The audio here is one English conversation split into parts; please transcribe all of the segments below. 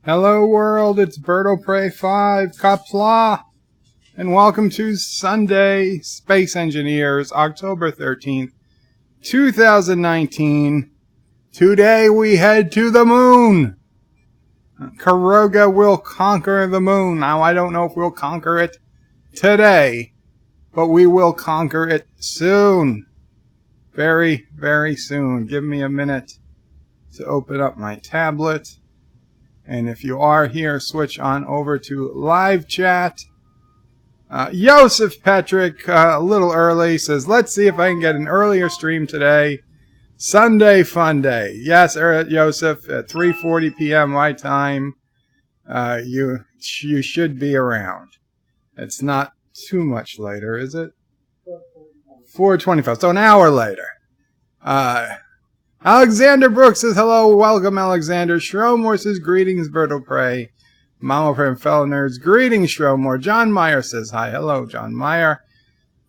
Hello world, it's Birdo Prey 5, Qapla, and welcome to Sunday Space Engineers, October 13th, 2019. Today we head to the moon. Carogan will conquer the moon. Now I don't know if we'll conquer it today, but we will conquer it soon. Very, very soon. Give me a minute to open up my tablet. And if you are here, switch on over to live chat. Joseph Patrick, a little early, says, let's see if I can get an earlier stream today. Sunday fun day. Yes, Joseph, at 3:40 p.m. my time, you should be around. It's not too much later, is it? 4:25, so an hour later. Alexander Brooks says, hello, welcome, Alexander. Shromore says, greetings, Birdo Prey. Mama from Fellow Nerds, greetings, Shromore. John Meyer says, hi, hello, John Meyer.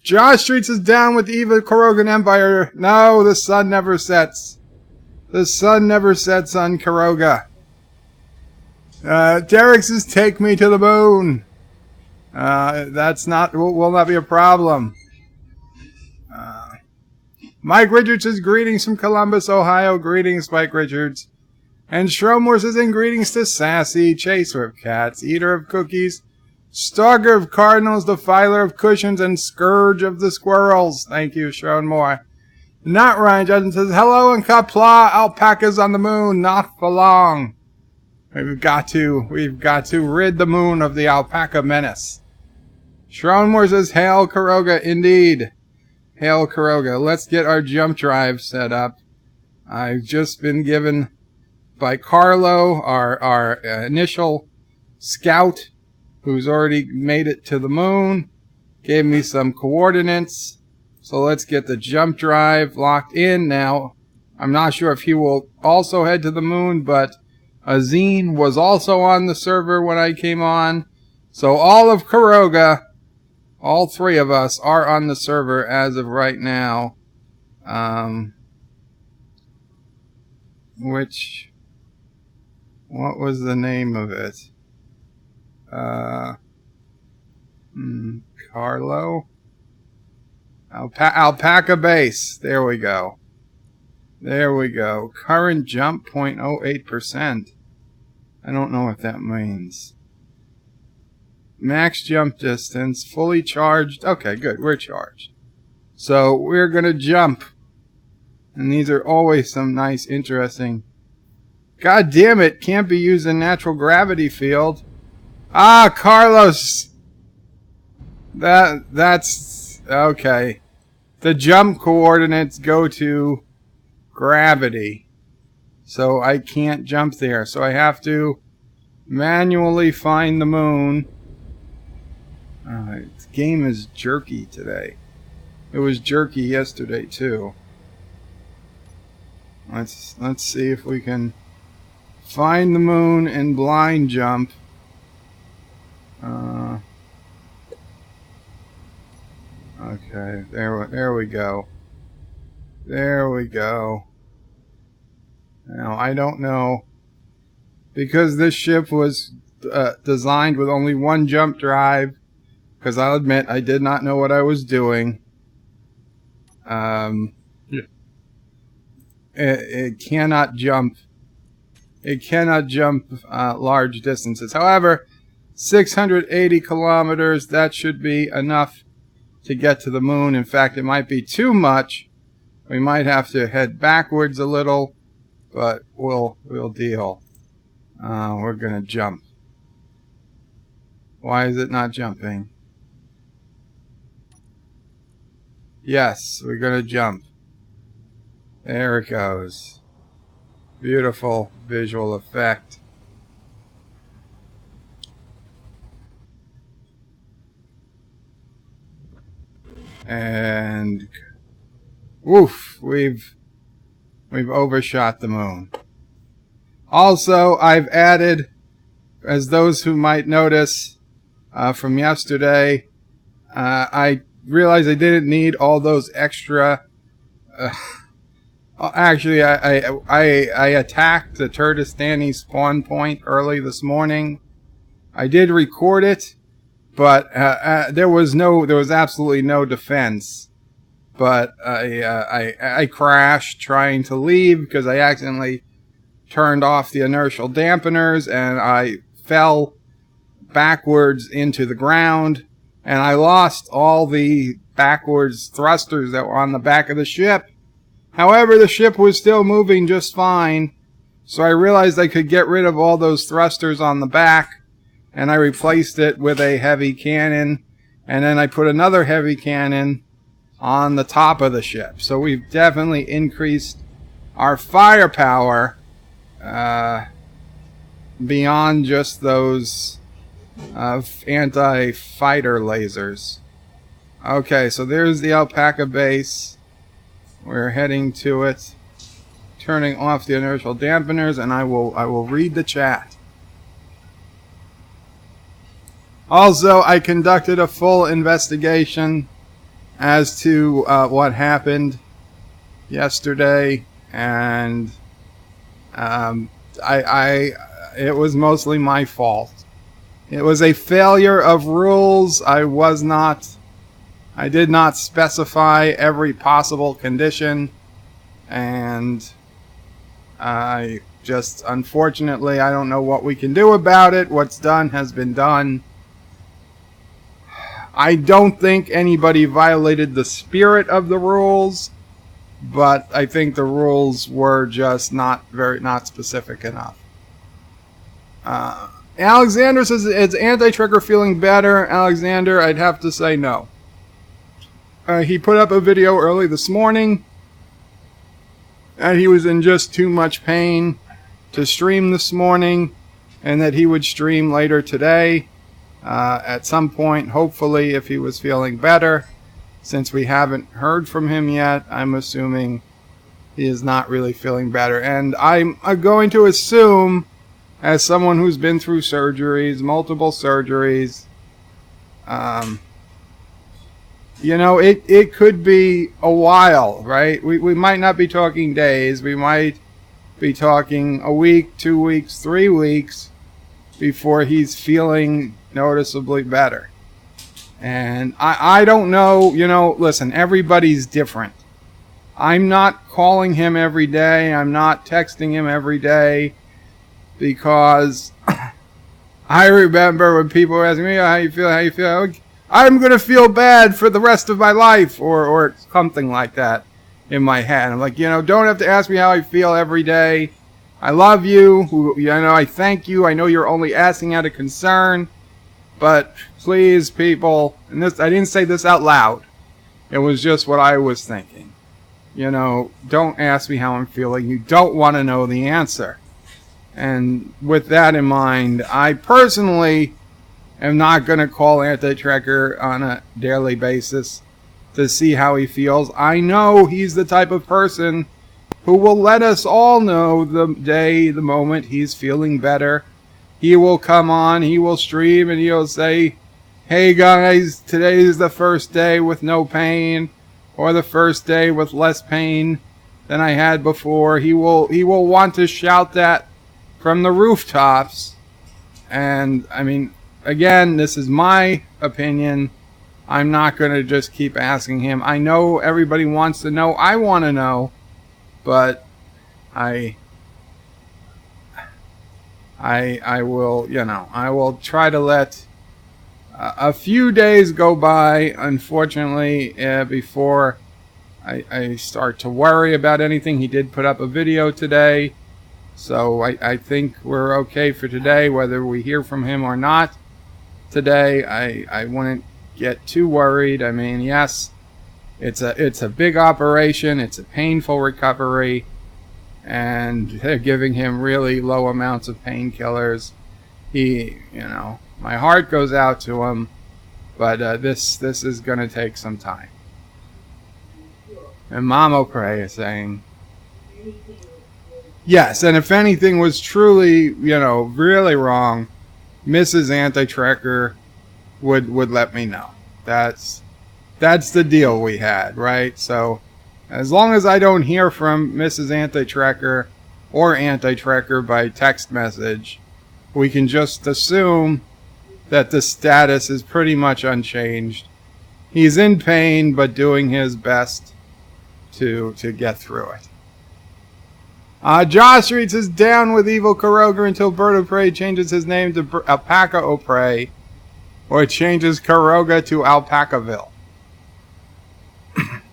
Josh Street says, down with Eva Carogan Empire. No, the sun never sets. The sun never sets on Caroga. Derek says, take me to the moon. That's not, will not be a problem. Mike Richards says, greetings from Columbus, Ohio. Greetings, Mike Richards. And Shromore says, and greetings to Sassy, Chaser of Cats, Eater of Cookies, Stalker of Cardinals, Defiler of Cushions, and Scourge of the Squirrels. Thank you, Shromore. Not Ryan Judson says, hello, and Qapla, alpacas on the moon, not for long. We've got to rid the moon of the alpaca menace. Shromore says, hail, Caroga, indeed. Hail Caroga. Let's get our jump drive set up. I've just been given by Carlo, our initial scout, who's already made it to the moon, gave me some coordinates. So let's get the jump drive locked in now. I'm not sure if he will also head to the moon, but Azine was also on the server when I came on. So all of Caroga, all three of us are on the server as of right now. What was the name of it? Carlo? Alpaca base. There we go. There we go. Current jump 0.08%. I don't know what that means. Max jump distance, fully charged. Okay, good. We're charged. So we're going to jump. And these are always some nice, interesting. God damn it. Can't be using natural gravity field. Ah, Carlos. That's okay. The jump coordinates go to gravity. So I can't jump there. So I have to manually find the moon. This game is jerky today. It was jerky yesterday too. Let's see if we can find the moon and blind jump. Okay, there we go. There we go. Now I don't know, because this ship was designed with only one jump drive. Because I'll admit, I did not know what I was doing. It cannot jump. It cannot jump large distances. However, 680 kilometers, that should be enough to get to the moon. In fact, it might be too much. We might have to head backwards a little, but we'll deal. We're going to jump. Why is it not jumping? Yes, we're going to jump. There it goes. Beautiful visual effect. And woof, we've overshot the moon. Also, I've added, as those who might notice from yesterday, I realized I didn't need all those extra Actually, I attacked the Turdistani spawn point early this morning. I did record it, but there was absolutely no defense. But I crashed trying to leave because I accidentally turned off the inertial dampeners, and I fell backwards into the ground, and I lost all the backwards thrusters that were on the back of the ship. However, the ship was still moving just fine, so I realized I could get rid of all those thrusters on the back, and I replaced it with a heavy cannon, and then I put another heavy cannon on the top of the ship. So we've definitely increased our firepower beyond just those anti-fighter lasers. Okay, so there's the Alpaca base. We're heading to it, turning off the inertial dampeners, and I will read the chat. Also, I conducted a full investigation as to what happened yesterday, and it was mostly my fault. It was a failure of rules. I did not specify every possible condition, and unfortunately, I don't know what we can do about it. What's done has been done. I don't think anybody violated the spirit of the rules, but I think the rules were just not specific enough. Alexander says, is Anti-Trigger feeling better? Alexander, I'd have to say no. He put up a video early this morning, and he was in just too much pain to stream this morning, and that he would stream later today at some point, hopefully, if he was feeling better. Since we haven't heard from him yet, I'm assuming he is not really feeling better. And I'm going to assume, as someone who's been through surgeries, multiple surgeries, it could be a while, right? We might not be talking days. We might be talking a week, 2 weeks, 3 weeks before he's feeling noticeably better. And I don't know, listen, everybody's different. I'm not calling him every day. I'm not texting him every day because I remember when people were asking me, how you feel? I'm going to feel bad for the rest of my life, or something like that in my head. I'm like, don't have to ask me how I feel every day. I love you. I thank you. I know you're only asking out of concern. But please, people, and this, I didn't say this out loud. It was just what I was thinking. Don't ask me how I'm feeling. You don't want to know the answer. And with that in mind, I personally am not going to call Anti-Trigger on a daily basis to see how he feels. I know he's the type of person who will let us all know the moment he's feeling better. He will come on, he will stream, and he'll say, hey guys, today is the first day with no pain, or the first day with less pain than I had before. He will want to shout that from the rooftops. And, again, this is my opinion. I'm not going to just keep asking him. I know everybody wants to know. I want to know. But I will, I will try to let a few days go by, unfortunately, before I start to worry about anything. He did put up a video today, so I think we're okay for today, whether we hear from him or not today. I wouldn't get too worried. Yes, it's a big operation. It's a painful recovery. And they're giving him really low amounts of painkillers. My heart goes out to him, but this is going to take some time. And Mom O'Cray is saying, yes, and if anything was truly, really wrong, Mrs. Anti-Trigger would let me know. That's the deal we had, right? So As long as I don't hear from Mrs. Anti-Trekker or Anti-Trekker by text message, we can just assume that the status is pretty much unchanged. He's in pain, but doing his best to get through it. Josh reads is down with evil Carogan until Bird of Prey changes his name to Alpaca O Prey, or changes Caroga to Alpacaville.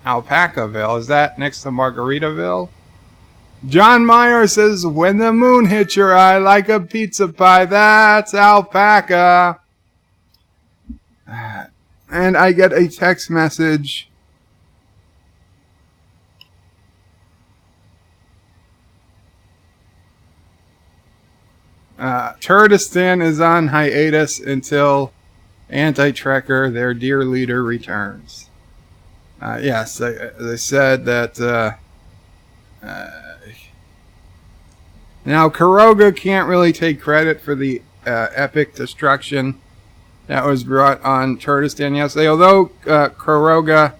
Alpacaville, is that next to Margaritaville? John Meyer says, when the moon hits your eye like a pizza pie, that's alpaca. And I get a text message. Turdistan is on hiatus until Anti-Trekker, their dear leader, returns. Yes, they said that now Caroga can't really take credit for the epic destruction that was brought on Turdistan yesterday, although Caroga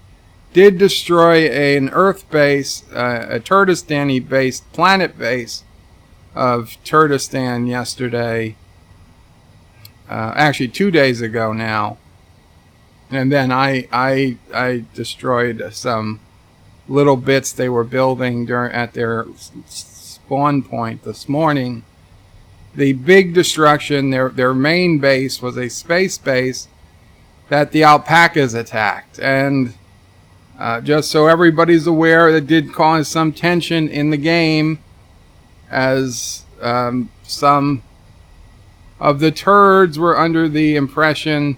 did destroy an Earth base, a Turdistani-based planet base of Turdistan yesterday, actually 2 days ago now. And then I destroyed some little bits they were building at their spawn point this morning. The big destruction, their main base was a space base that the Alpacas attacked. And just so everybody's aware, it did cause some tension in the game, as some of the Turds were under the impression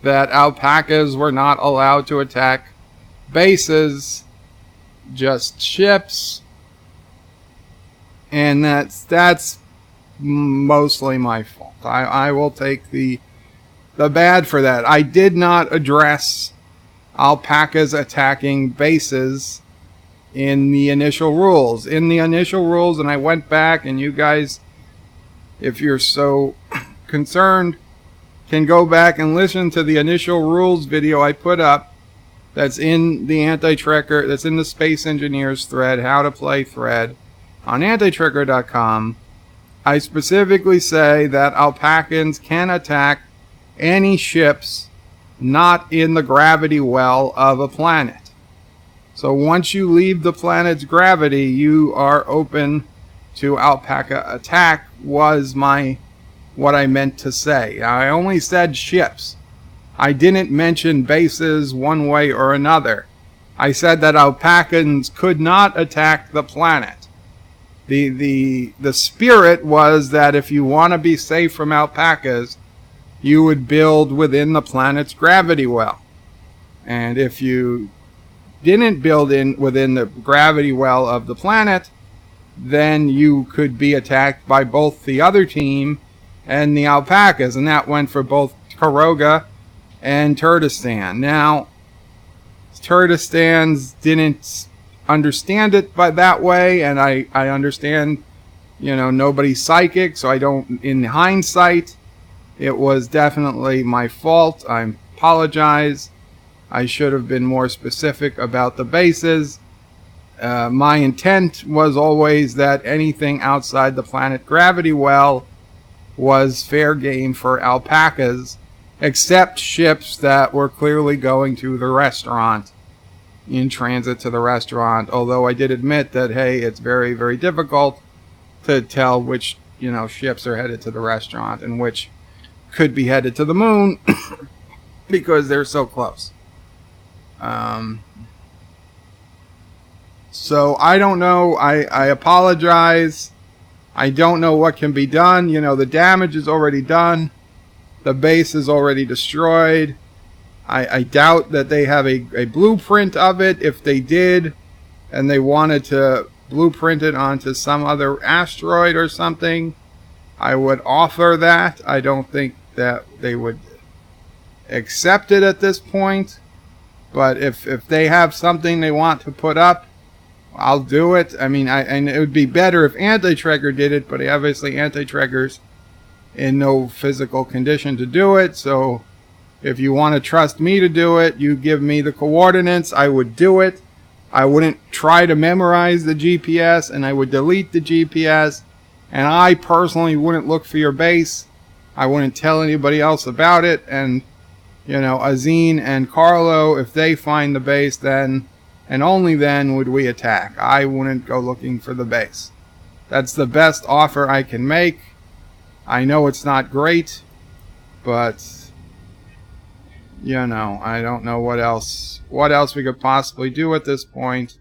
that Alpacas were not allowed to attack bases, just ships, and that's mostly my fault. I will take the bad for that. I did not address Alpacas attacking bases in the initial rules. And I went back, and you guys, if you're so concerned, can go back and listen to the initial rules video I put up. That's in the Anti-Trekker, that's in the Space Engineers thread, how to play thread on antitrekker.com. I specifically say that Alpacans can attack any ships not in the gravity well of a planet. So once you leave the planet's gravity, you are open to Alpaca attack, was what I meant to say. I only said ships. I didn't mention bases one way or another. I said that Alpacans could not attack the planet. The spirit was that if you want to be safe from Alpacas, you would build within the planet's gravity well. And if you didn't build within the gravity well of the planet, then you could be attacked by both the other team and the Alpacas, and that went for both Caroga and Turdistan. Now, Turdistans didn't understand it by that way, and I understand, nobody's psychic, so I don't, in hindsight, it was definitely my fault. I apologize. I should have been more specific about the bases. My intent was always that anything outside the planet gravity well was fair game for Alpacas, except ships that were clearly going to the restaurant, in transit to the restaurant. Although I did admit that, hey, it's very, very difficult to tell which, ships are headed to the restaurant and which could be headed to the moon because they're so close. So I don't know. I apologize. I don't know what can be done. The damage is already done. The base is already destroyed. I doubt that they have a blueprint of it. If they did, and they wanted to blueprint it onto some other asteroid or something, I would offer that. I don't think that they would accept it at this point. But if they have something they want to put up, I'll do it. I mean, and it would be better if Anti-Trekker did it, but obviously Anti-Trekker's in no physical condition to do it. So if you want to trust me to do it, you give me the coordinates, I would do it. I wouldn't try to memorize the GPS, and I would delete the GPS. And I personally wouldn't look for your base. I wouldn't tell anybody else about it. And, you know, Azine and Carlo, if they find the base, then, and only then, would we attack. I wouldn't go looking for the base. That's the best offer I can make. I know it's not great, but, you know, I don't know what else we could possibly do at this point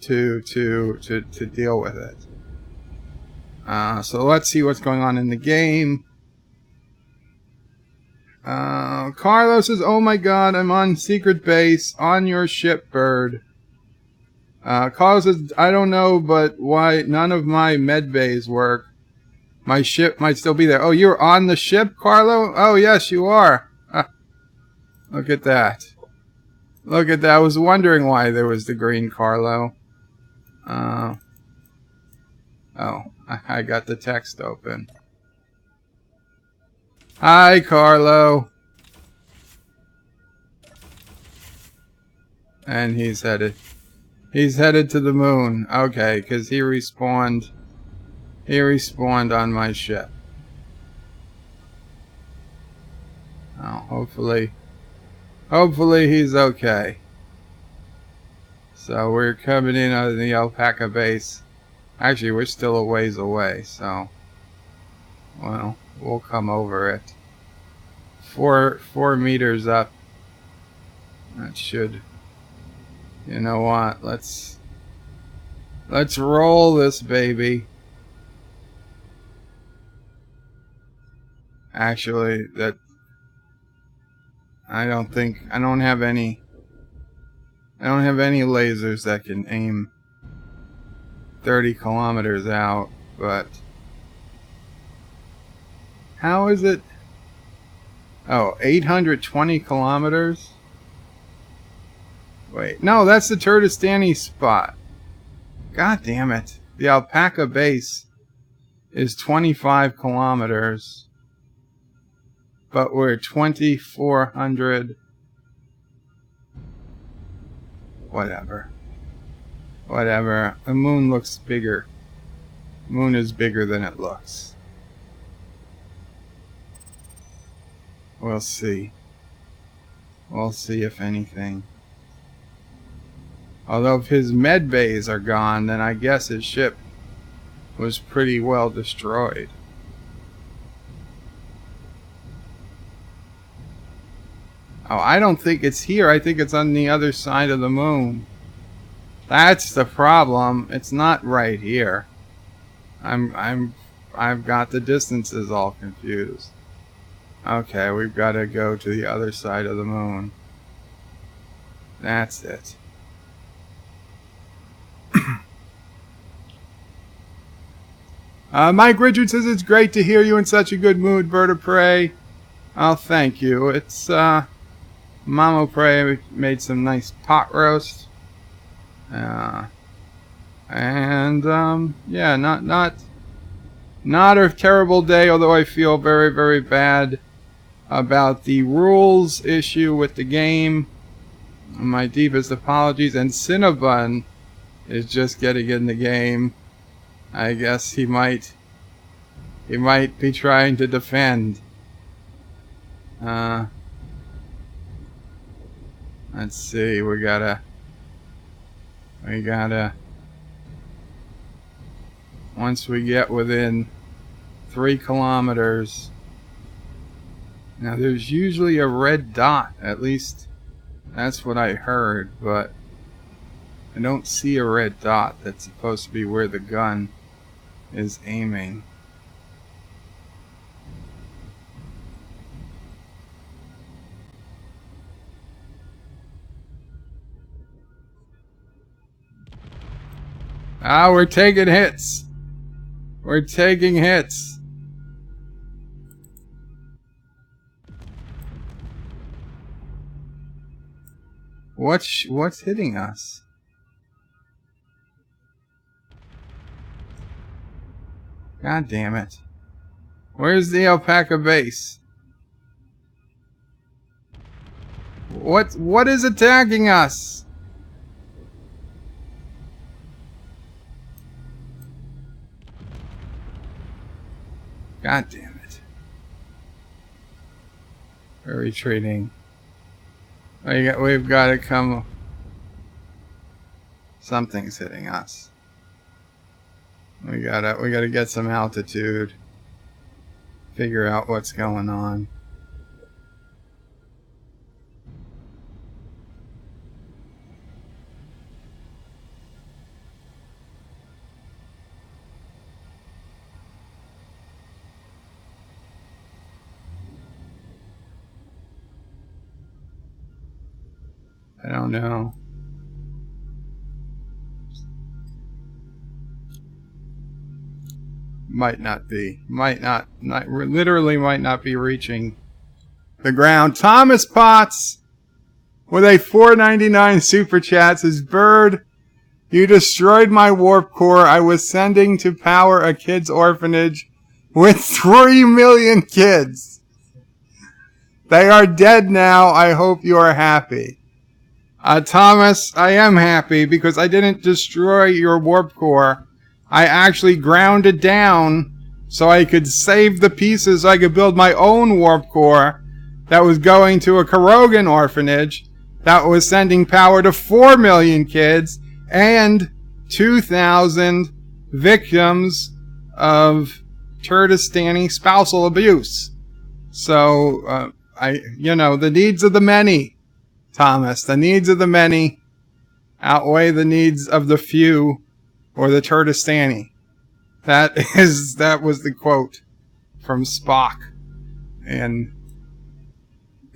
to deal with it. So let's see what's going on in the game. Carlos says, "Oh my God, I'm on secret base on your ship, bird." Carlos says, "I don't know, but why none of my med bays work? My ship might still be there." Oh, you're on the ship, Carlo? Oh, yes, you are. Look at that. Look at that. I was wondering why there was the green, Carlo. Oh, I got the text open. Hi, Carlo. And he's headed to the moon. Okay, because he respawned on my ship. Oh, hopefully he's okay. So we're coming in on the Alpaca base. Actually, we're still a ways away, so, well, we'll come over it. 4 meters up. That should, you know what? Let's roll this baby. Actually, that I don't have any lasers that can aim 30 kilometers out, but how is it? Oh, 820 kilometers? Wait, no, that's the Turdistani spot. God damn it. The Alpaca base is 25 kilometers, but we're 2,400. Whatever. The moon looks bigger. The moon is bigger than it looks. We'll see. We'll see if anything. Although if his med bays are gone, then I guess his ship was pretty well destroyed. Oh, I don't think it's here. I think it's on the other side of the moon. That's the problem. It's not right here. I've got the distances all confused. Okay, we've got to go to the other side of the moon. That's it. Mike Richard says it's great to hear you in such a good mood, Bird of Prey. Oh, thank you. It's Mama Prey made some nice pot roast. Yeah, not a terrible day, although I feel very, very bad about the rules issue with the game. My deepest apologies. And Cinnabon is just getting in the game. I guess he might be trying to defend. Let's see, we gotta once we get within 3 kilometers. Now there's usually a red dot, at least that's what I heard, but I don't see a red dot. That's supposed to be where the gun is aiming. Ah, we're taking hits. We're taking hits. What's hitting us? God damn it. Where's the Alpaca base? What is attacking us? God damn it. We're retreating. We've got to come. Something's hitting us. We gotta get some altitude. Figure out what's going on. I don't know. Might not be. Literally might not be reaching the ground. Thomas Potts with a $4.99 super chat says, Bird, you destroyed my warp core. I was sending to power a kids' orphanage with 3 million kids. They are dead now. I hope you are happy. Thomas, I am happy because I didn't destroy your warp core. I actually ground it down so I could save the pieces so I could build my own warp core that was going to a Carogan orphanage that was sending power to 4 million kids and 2,000 victims of Turdistani spousal abuse. So, the needs of the many, Thomas, the needs of the many outweigh the needs of the few or the Turdistani. That was the quote from Spock in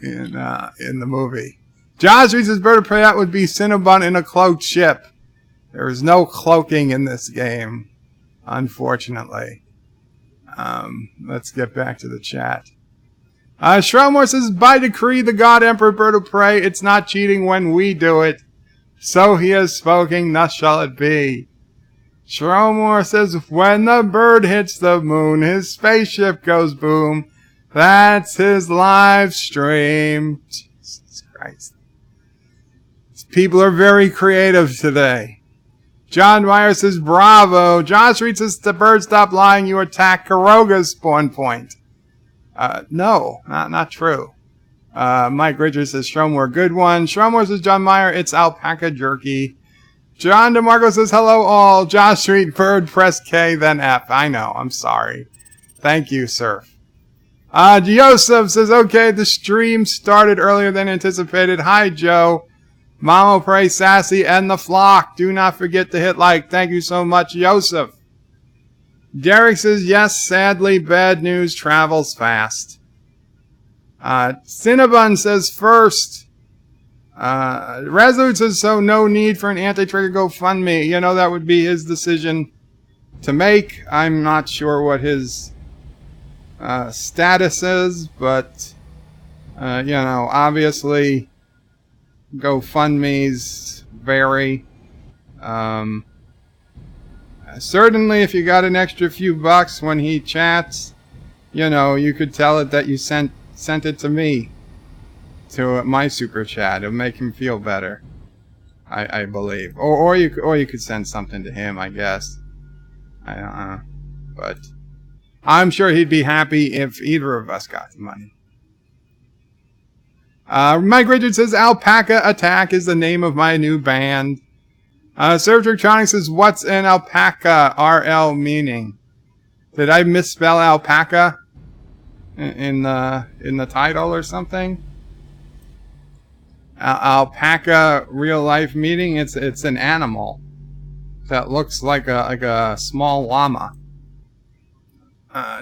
the movie. Josh reads his bird of prey. That would be Cinnabon in a cloaked ship. There is no cloaking in this game, unfortunately. Let's get back to the chat. Shrelmore says, by decree, the God Emperor Bird of Prey, it's not cheating when we do it. So he has spoken, thus shall it be. Shrelmore says, when the bird hits the moon, his spaceship goes boom. That's his live stream. Jesus Christ. People are very creative today. John Meyer says, bravo. Josh Reed says, the bird stop lying, you attack Caroga's spawn point. No, not true. Mike Richards says, Stromore, good one. Stromore says, John Meyer, it's alpaca jerky. John DeMarco says, hello all. Josh Street, bird, press K, then F. I know, I'm sorry. Thank you, Surf. Joseph says, okay, the stream started earlier than anticipated. Hi, Joe. Mamo Pray, Sassy, and the flock. Do not forget to hit like. Thank you so much, Joseph. Derek says, yes, sadly, bad news travels fast. Cinnabon says, first. Resolute says, so no need for an anti-trigger GoFundMe. You know, that would be his decision to make. I'm not sure what his status is, but, obviously, GoFundMes vary. Certainly, if you got an extra few bucks when he chats, you could tell it that you sent it to me, to my super chat. It'll make him feel better, I believe. Or you could send something to him, I guess. I don't know, but I'm sure he'd be happy if either of us got the money. Mike Richards says, Alpaca Attack is the name of my new band. Serve Dractronics says, what's an alpaca RL meaning? Did I misspell alpaca in the title or something? Alpaca real life meaning, it's an animal that looks like a small llama.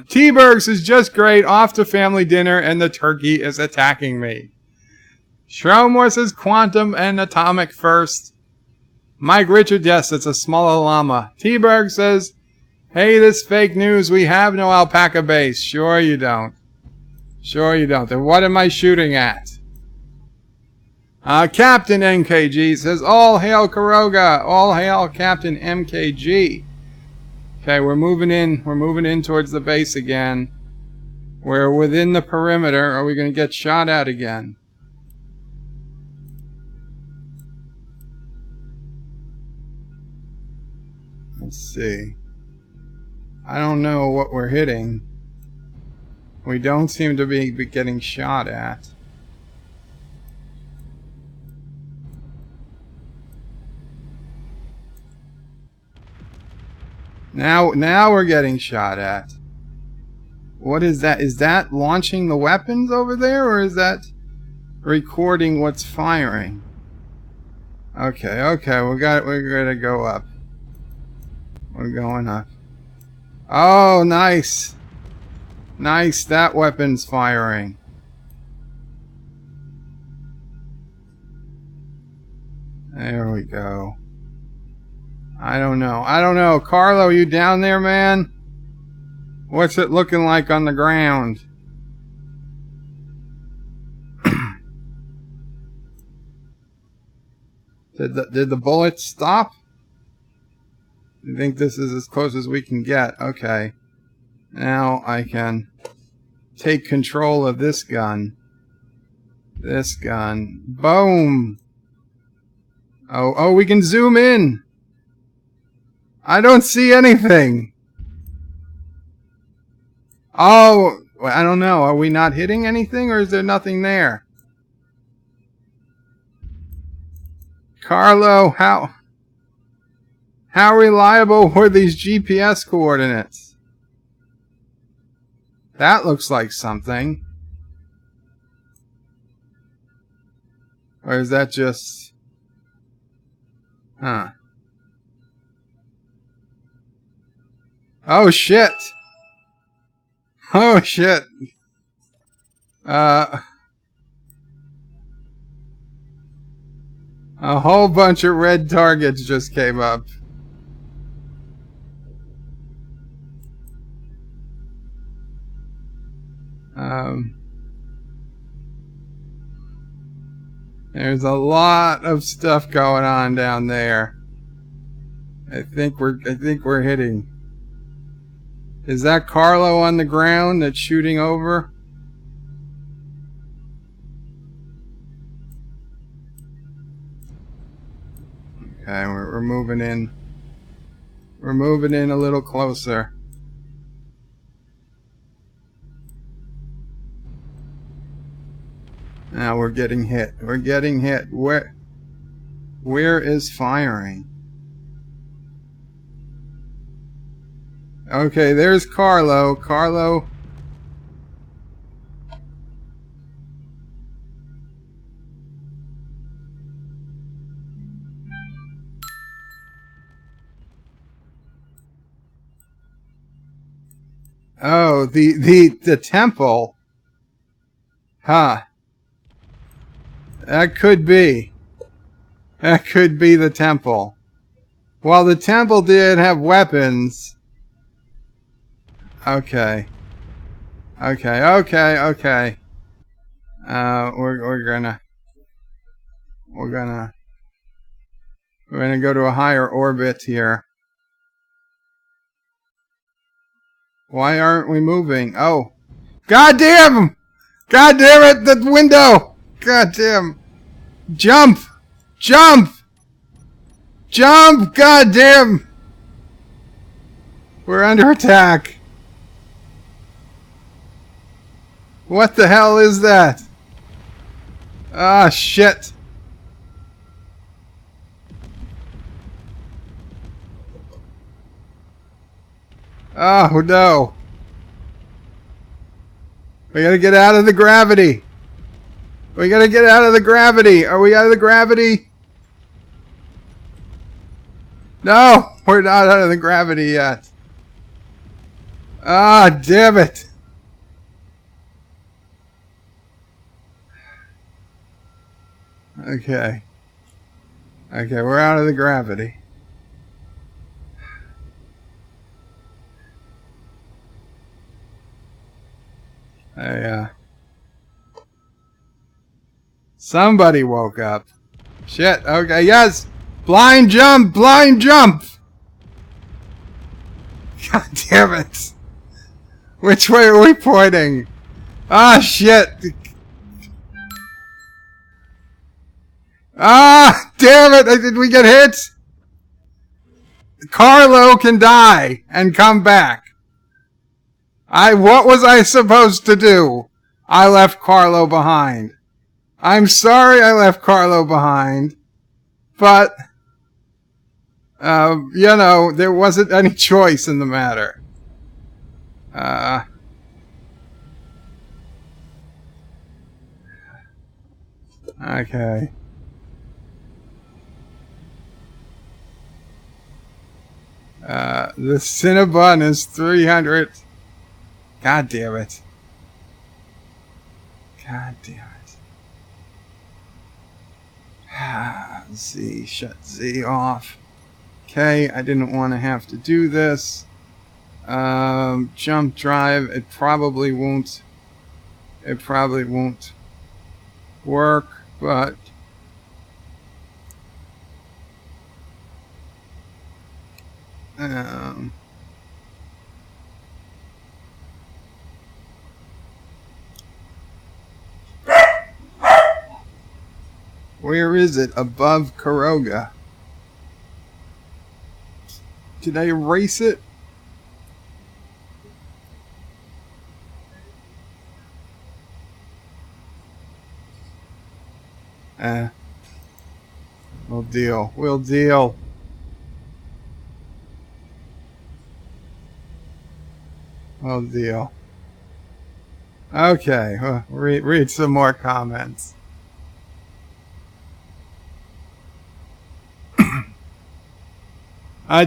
T-Bergs is just great, off to family dinner, and the turkey is attacking me. Shrowmore says quantum and atomic first. Mike Richard, yes, it's a smaller llama. T-Berg says, hey, this fake news, we have no alpaca base. Sure you don't. Sure you don't. Then what am I shooting at? Captain MKG says, all hail Caroga. All hail Captain MKG. Okay, we're moving in. We're moving in towards the base again. We're within the perimeter. Are we going to get shot at again? see. I don't know what we're hitting. We don't seem to be getting shot at. Now we're getting shot at. What is that? Is that launching the weapons over there, or is that recording what's firing? Okay, we're gonna go up. We're going up. Oh, nice. Nice, that weapon's firing. There we go. I don't know. Carlo, you down there, man? What's it looking like on the ground? Did the bullet stop? I think this is as close as we can get. Okay. Now I can take control of this gun. This gun. Boom! Oh, we can zoom in! I don't see anything! Oh, I don't know. Are we not hitting anything, or is there nothing there? Carlo, how reliable were these GPS coordinates? That looks like something. Or is that just... Huh. Oh, shit! Oh, shit! A whole bunch of red targets just came up. There's a lot of stuff going on down there. I think we're hitting. Is that Carlo on the ground that's shooting over? Okay, we're moving in. We're moving in a little closer. Now we're getting hit. We're getting hit. Where is firing? Okay, there's Carlo. Carlo. Oh, the temple. Huh. That could be. That could be the temple. Well, the temple did have weapons. Okay. Okay. We're gonna go to a higher orbit here. Why aren't we moving? Oh. God damn! God damn it! The window! God damn! Jump! Jump! Jump! God damn! We're under attack. What the hell is that? Ah, shit. Oh, no. We gotta get out of the gravity. We gotta get out of the gravity. Are we out of the gravity? No, we're not out of the gravity yet. Ah, damn it. Okay. Okay, we're out of the gravity. Somebody woke up. Shit, okay, yes! Blind jump! Blind jump! God damn it! Which way are we pointing? Ah, shit! Ah, damn it! Did we get hit? Carlo can die and come back. What was I supposed to do? I left Carlo behind. I'm sorry I left Carlo behind, but, there wasn't any choice in the matter. Okay. The Cinnabon is 300. God damn it. God damn it. Z, shut Z off. Okay, I didn't want to have to do this. Jump drive, it probably won't work, but where is it? Above Caroga. Did I erase it? We'll deal. We'll deal. We'll deal. Okay, read some more comments.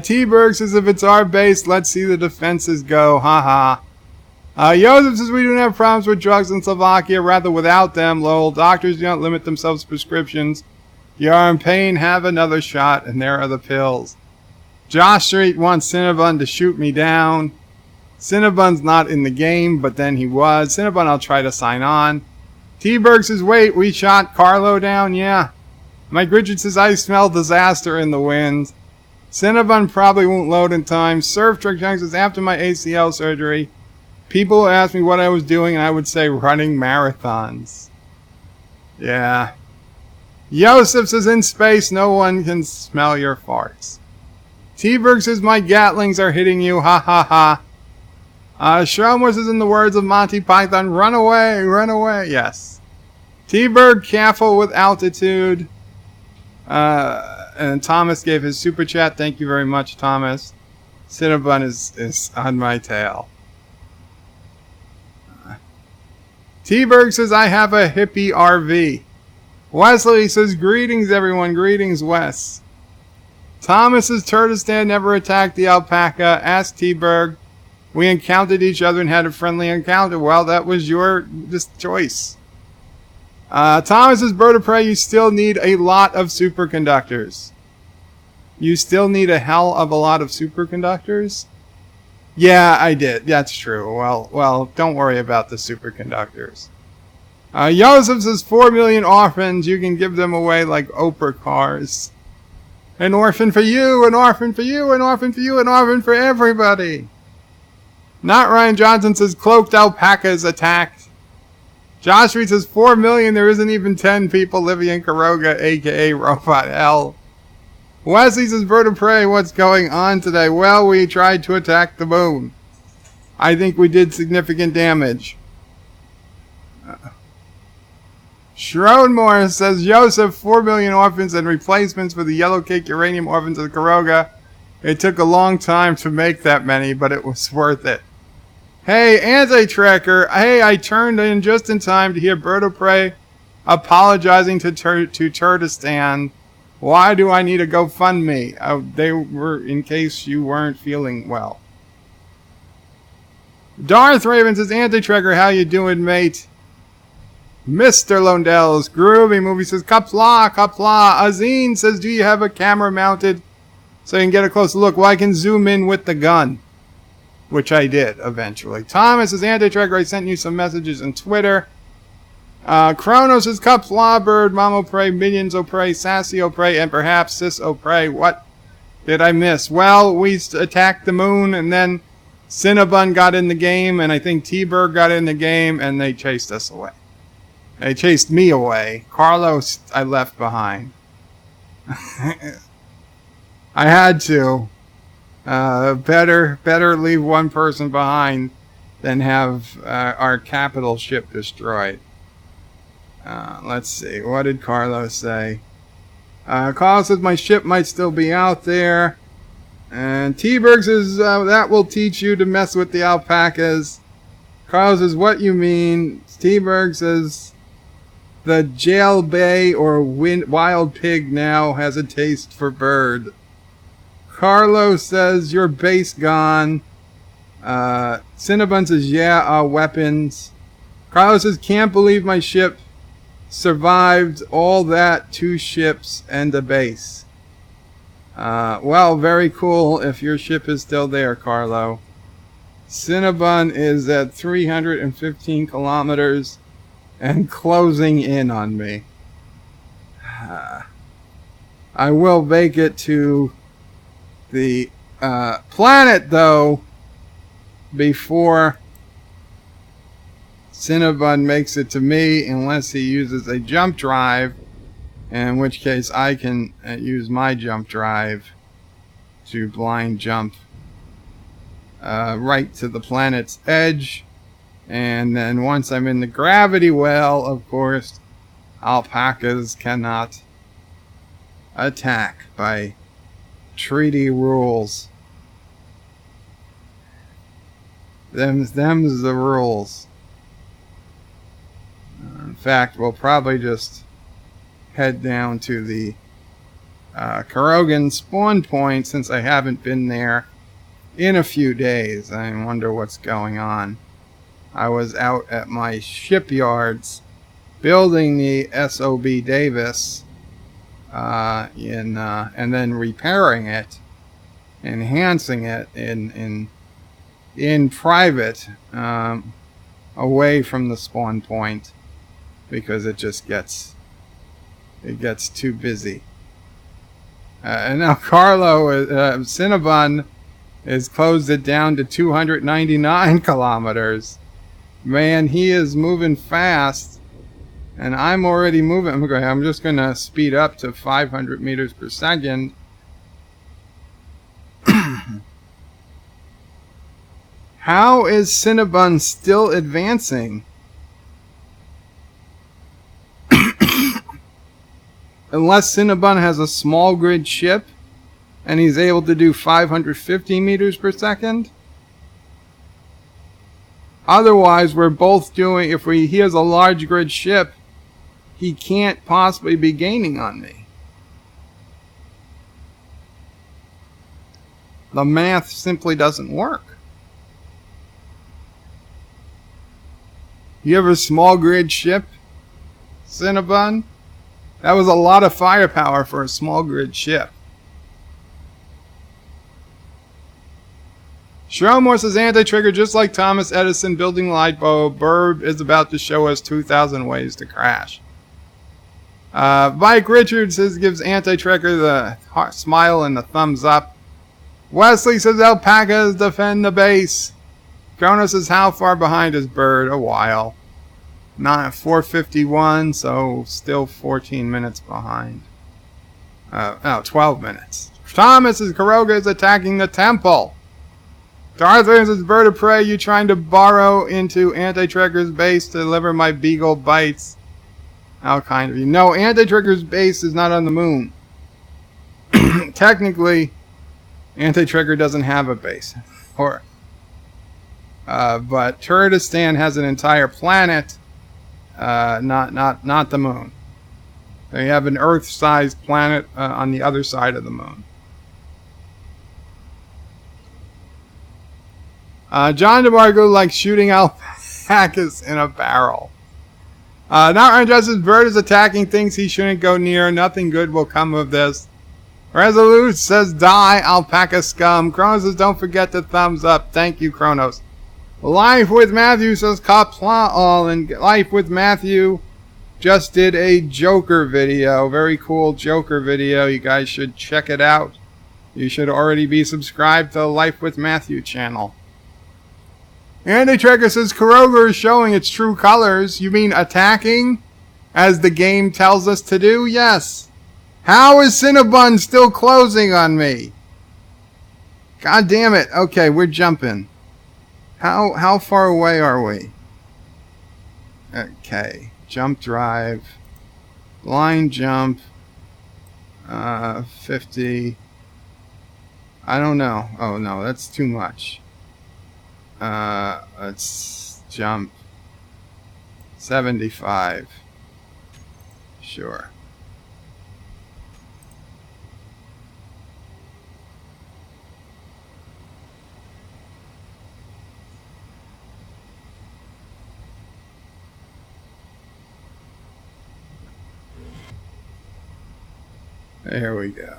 T-Berg says, if it's our base, let's see the defenses go. Haha. Joseph says, we don't have problems with drugs in Slovakia, rather without them. Lol. Doctors do not limit themselves to prescriptions. You are in pain, have another shot, and there are the pills. Josh Street wants Cinnabon to shoot me down. Cinnabon's not in the game, but then he was. Cinnabon, I'll try to sign on. T-Berg says, wait, we shot Carlo down? Yeah. Mike Richards says, I smell disaster in the wind. Cinnabon probably won't load in time. Surf Truck Junk says, after my ACL surgery, people asked me what I was doing, and I would say running marathons. Yeah. Yosef says, in space, no one can smell your farts. T-Berg says, my Gatlings are hitting you. Ha ha ha. Shromor says, in the words of Monty Python, run away, run away. Yes. T-Berg, careful with altitude. And Thomas gave his super chat. Thank you very much, Thomas. Cinnabon is on my tail. T-Berg says, I have a hippie RV. Wesley says, greetings, everyone. Greetings, Wes. Thomas says, Turdistan never attacked the alpaca. Ask T-Berg. We encountered each other and had a friendly encounter. Well, that was your choice. Thomas says, Bird of Prey, you still need a lot of superconductors. You still need a hell of a lot of superconductors? Yeah, I did. That's true. Well, don't worry about the superconductors. Joseph says, 4 million orphans. You can give them away like Oprah cars. An orphan for you, an orphan for you, an orphan for you, an orphan for everybody. Not Ryan Johnson says, cloaked alpacas attacked. Josh Reed says, 4 million, there isn't even 10 people living in Caroga, a.k.a. Robot Hell. Wesley says, Bird of Prey, what's going on today? Well, we tried to attack the moon. I think we did significant damage. Schroenmore says, Joseph, 4 million orphans and replacements for the yellow cake uranium orphans of Caroga. It took a long time to make that many, but it was worth it. Hey, Anti-Tracker. Hey, I turned in just in time to hear Bird of Prey apologizing to Turdistan. Why do I need a GoFundMe? They were in case you weren't feeling well. Darth Raven says, Anti-Tracker, how you doing, mate? Mr. Londel's Groovy Movie says, Qapla, Qapla. Azine says, do you have a camera mounted so you can get a closer look? Well, I can zoom in with the gun. Which I did, eventually. Thomas says, Anti-Tracker, I sent you some messages on Twitter. Kronos says, Qapla, Bird, Mamo Prey, Minions O Prey, Sassy O Prey, and perhaps Sis O Prey. What did I miss? Well, we attacked the moon, and then Cinnabon got in the game, and I think T-Berg got in the game, and they chased us away. They chased me away. Carlos, I left behind. I had to. Better leave one person behind than have our capital ship destroyed. Let's see. What did Carlos say? Carlos says my ship might still be out there. And T-Berg says that will teach you to mess with the alpacas. Carlos says what you mean. T-Berg says the jail bay or wild pig now has a taste for bird. Carlos says your base gone. Cinnabon says yeah, weapons. Carlos says can't believe my ship survived all that, 2 ships and a base. Well, very cool if your ship is still there, Carlo. Cinnabon is at 315 kilometers and closing in on me. I will make it to the planet, though, before Cinnabon makes it to me, unless he uses a jump drive, in which case I can use my jump drive to blind jump right to the planet's edge. And then once I'm in the gravity well, of course, alpacas cannot attack by treaty rules. Them's the rules. In fact, we'll probably just head down to the Carogan spawn point, since I haven't been there in a few days. I wonder what's going on. I was out at my shipyards building the SOB Davis and then repairing it, enhancing it in private, away from the spawn point, because it just gets too busy. And now Cinnabon has closed it down to 299 kilometers. Man, he is moving fast, and I'm already moving. I'm just going to speed up to 500 meters per second. How is Cinnabon still advancing? Unless Cinnabon has a small grid ship and he's able to do 550 meters per second. Otherwise, we're both doing, he has a large grid ship, he can't possibly be gaining on me. The math simply doesn't work. You have a small grid ship, Cinnabon? That was a lot of firepower for a small grid ship. Shromore says anti-trigger, just like Thomas Edison building light bulb. Burb is about to show us 2,000 ways to crash. Mike Richards gives anti-trigger the heart smile and the thumbs up. Wesley says alpacas defend the base. Kronos says how far behind is Bird? A while. Not 4:51, so still 14 minutes behind. 12 minutes. Thomas says Carogan is attacking the temple. Darth says Bird of Prey, you trying to borrow into Anti-Trigger's base to deliver my beagle bites? How kind of you. No, Anti-Trigger's base is not on the moon. Technically, Anti-Trigger doesn't have a base. But Turdistan has an entire planet, not the moon. They have an Earth-sized planet on the other side of the moon. John DeMarco likes shooting alpacas in a barrel. Not Unjustice Bird is attacking things he shouldn't go near. Nothing good will come of this. Resolute says die, alpaca scum. Kronos says don't forget the thumbs up. Thank you, Kronos. Life with Matthew says Qapla all, and Life with Matthew just did a Joker video. Very cool Joker video. You guys should check it out. You should already be subscribed to the Life with Matthew channel. Andy Trekker says Carogan is showing its true colors. You mean attacking, as the game tells us to do? Yes. How is Cinnabon still closing on me? God damn it. Okay, we're jumping. How far away are we? Okay. Jump drive. Line jump. 50. I don't know. Oh no, that's too much. Let's jump 75. Sure. There we go.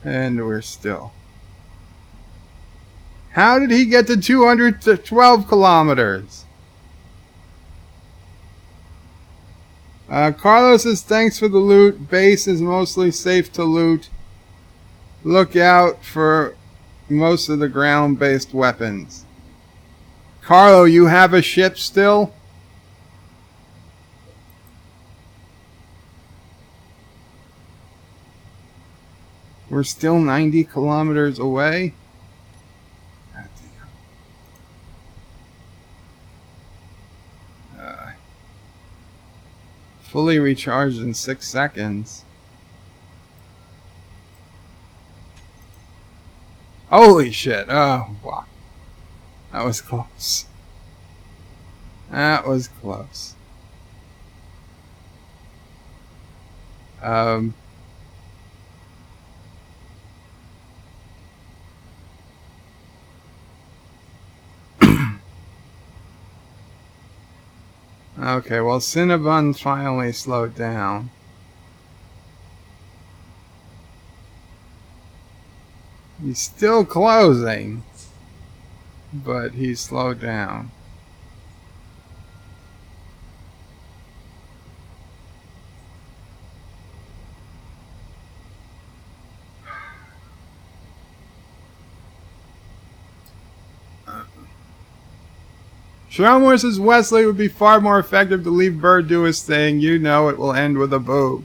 And we're still. How did he get to 212 kilometers? Carlos says, thanks for the loot. Base is mostly safe to loot. Look out for most of the ground-based weapons. Carlo, you have a ship still? We're still 90 kilometers away? God damn. Fully recharged in 6 seconds. Holy shit. Oh, wow. That was close. That was close. Okay, well, Cinnabon finally slowed down. He's still closing, but he slowed down. Shromor says Wesley would be far more effective to leave Bird do his thing. You know it will end with a boob.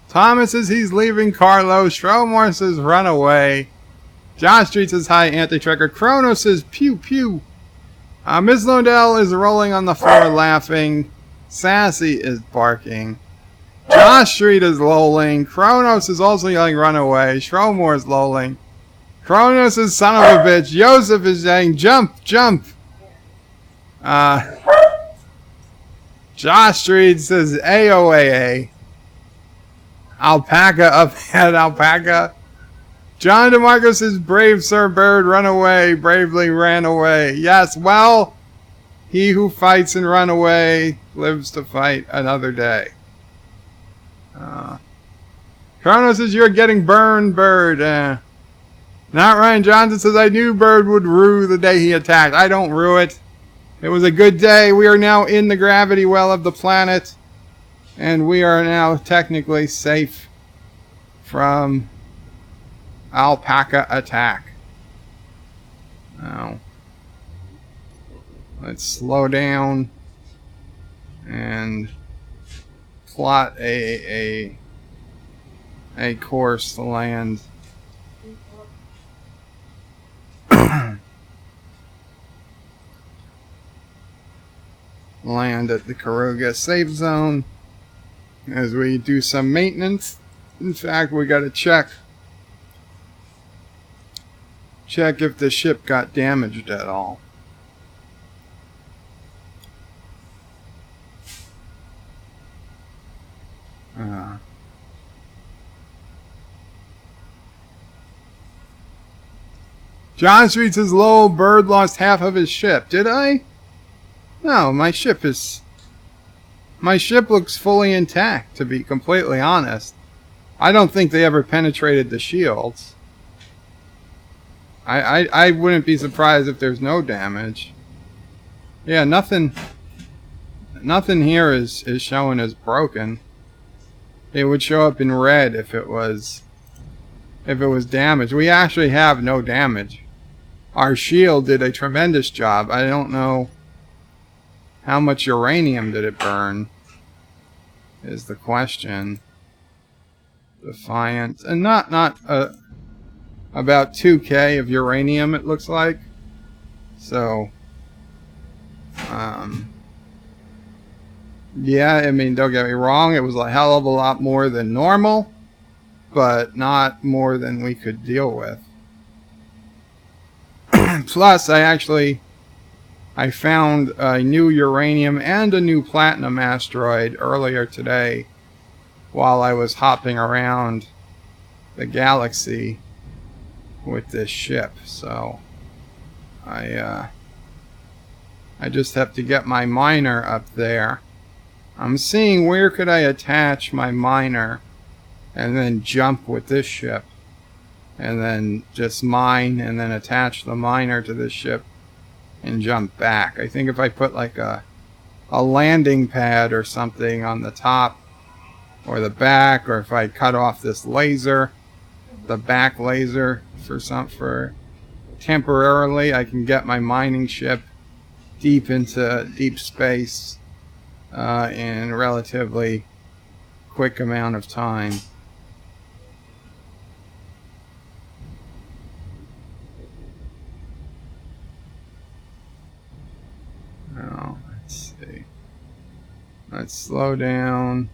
Thomas says he's leaving Carlo. Shromor says run away. Josh Street says hi, anti-tracker. Chronos says pew pew. Ms. Lodell is rolling on the floor laughing. Sassy is barking. Josh Street is lolling. Chronos is also yelling run away. Shromor is lolling. Chronos is son of a bitch. Joseph is saying jump, jump. Josh Street says AOAA. Alpaca up ahead, Alpaca. John DeMarco says brave Sir Bird, run away, bravely ran away. Yes, well, he who fights and run away lives to fight another day. Chronos says you're getting burned, Bird. Not Ryan Johnson says I knew Bird would rue the day he attacked. I don't rue it. It was a good day. We are now in the gravity well of the planet. And we are now technically safe from Alpaca attack. Now, let's slow down and plot a course to land. Land at the Caroga safe zone as we do some maintenance. In fact, we got to check if the ship got damaged at all. John Street says Lowell Bird lost half of his ship. Did I? No, my ship looks fully intact, to be completely honest. I don't think they ever penetrated the shields. I wouldn't be surprised if there's no damage. Yeah, nothing here is showing as broken. It would show up in red if it was damaged. We actually have no damage. Our shield did a tremendous job. I don't know how much uranium did it burn, is the question. Defiant. And not about 2K of uranium, it looks like. So, yeah, I mean, don't get me wrong, it was a hell of a lot more than normal, but not more than we could deal with. Plus, I found a new uranium and a new platinum asteroid earlier today while I was hopping around the galaxy with this ship. So I just have to get my miner up there. I'm seeing where could I attach my miner and then jump with this ship and then just mine and then attach the miner to this ship and jump back. I think if I put like a landing pad or something on the top or the back, or if I cut off this laser, the back laser for temporarily, I can get my mining ship deep into deep space in a relatively quick amount of time. Now, let's see. Let's slow down.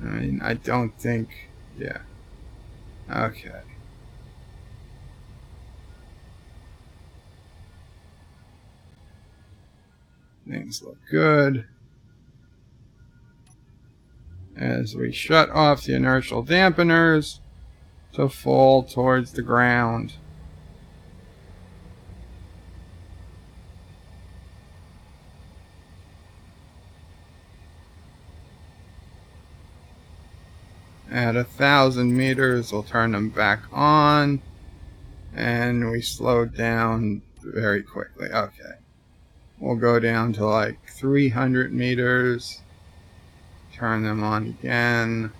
I mean, I don't think... Yeah. Okay. Things look good. As we shut off the inertial dampeners to fall towards the ground. At 1,000 meters, we'll turn them back on. And we slowed down very quickly. Okay. We'll go down to like 300 meters. Turn them on again.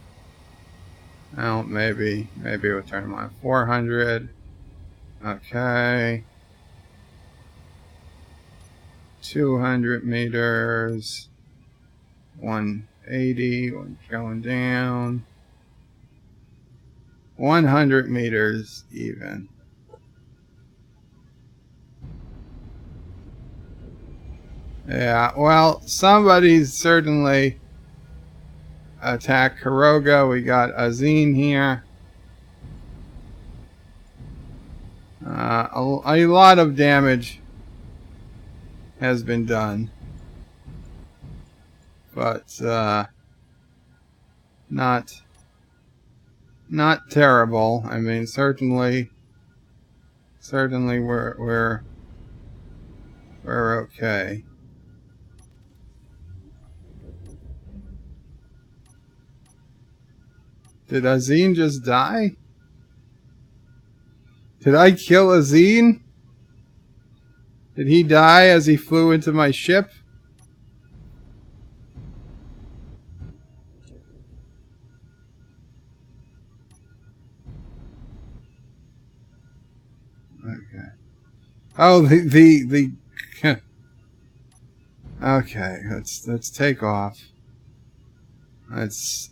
Well, maybe we'll turn them on 400. Okay. 200 meters. 180. We're going down. 100 meters even. Yeah, well, somebody's certainly attacked Caroga. We got Azine here. A lot of damage has been done. But, not terrible. I mean, certainly we're okay. Did Azine just die? Did I kill Azine? Did he die as he flew into my ship? Okay. Oh, the okay, let's take off. Let's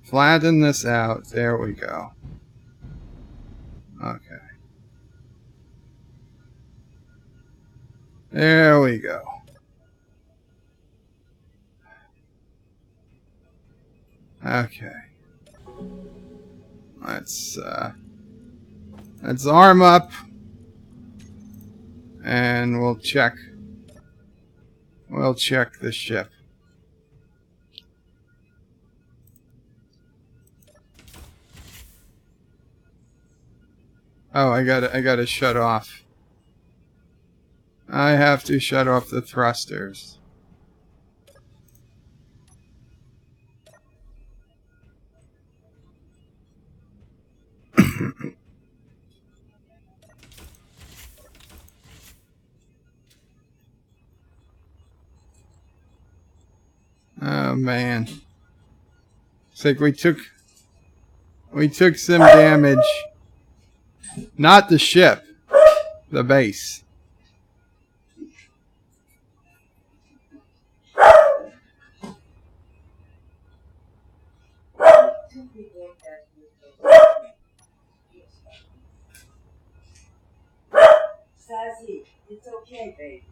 flatten this out. There we go. Okay. There we go. Okay. Let's arm up and we'll check the ship. Oh, I gotta shut off. I have to shut off the thrusters. Oh man. It's like we took some damage. Not the ship. The base. It's okay, babe.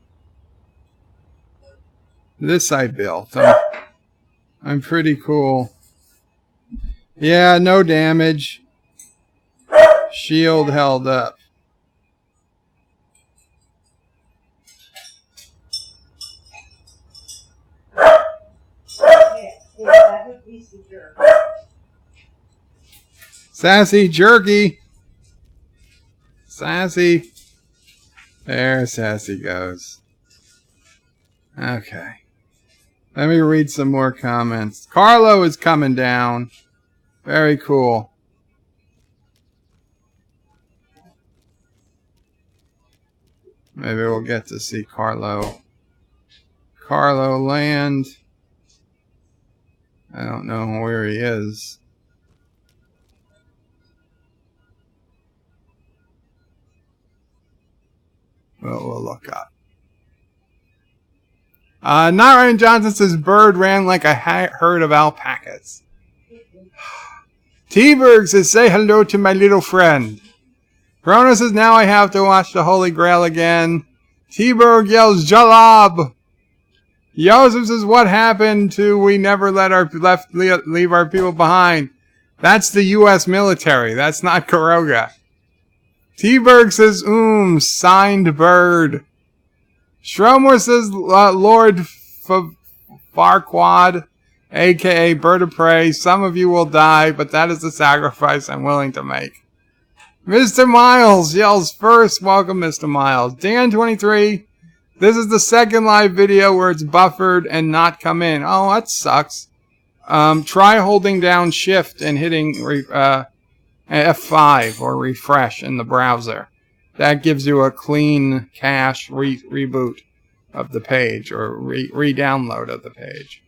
This I built. I'm pretty cool. Yeah, no damage. Shield held up. That would be secure. Sassy jerky. Sassy. There Sassy goes. Okay. Let me read some more comments. Carlo is coming down. Very cool. Maybe we'll get to see Carlo. Carlo land. I don't know where he is. Well, we'll look up. Not Ryan Johnson says bird ran like a herd of alpacas. T-Berg says say hello to my little friend. Corona says now I have to watch the Holy Grail again. T-Berg yells Jalab. Joseph says what happened to we never let our leave our people behind. That's the U.S. military. That's not Caroga. T-Berg says signed bird. Stromore says Lord Farquaad, a.k.a. Bird of Prey. Some of you will die, but that is the sacrifice I'm willing to make. Mr. Miles yells first. Welcome, Mr. Miles. Dan23, this is the second live video where it's buffered and not come in. Oh, that sucks. Try holding down Shift and hitting F5 or refresh in the browser. That gives you a clean cache reboot of the page or re-download of the page.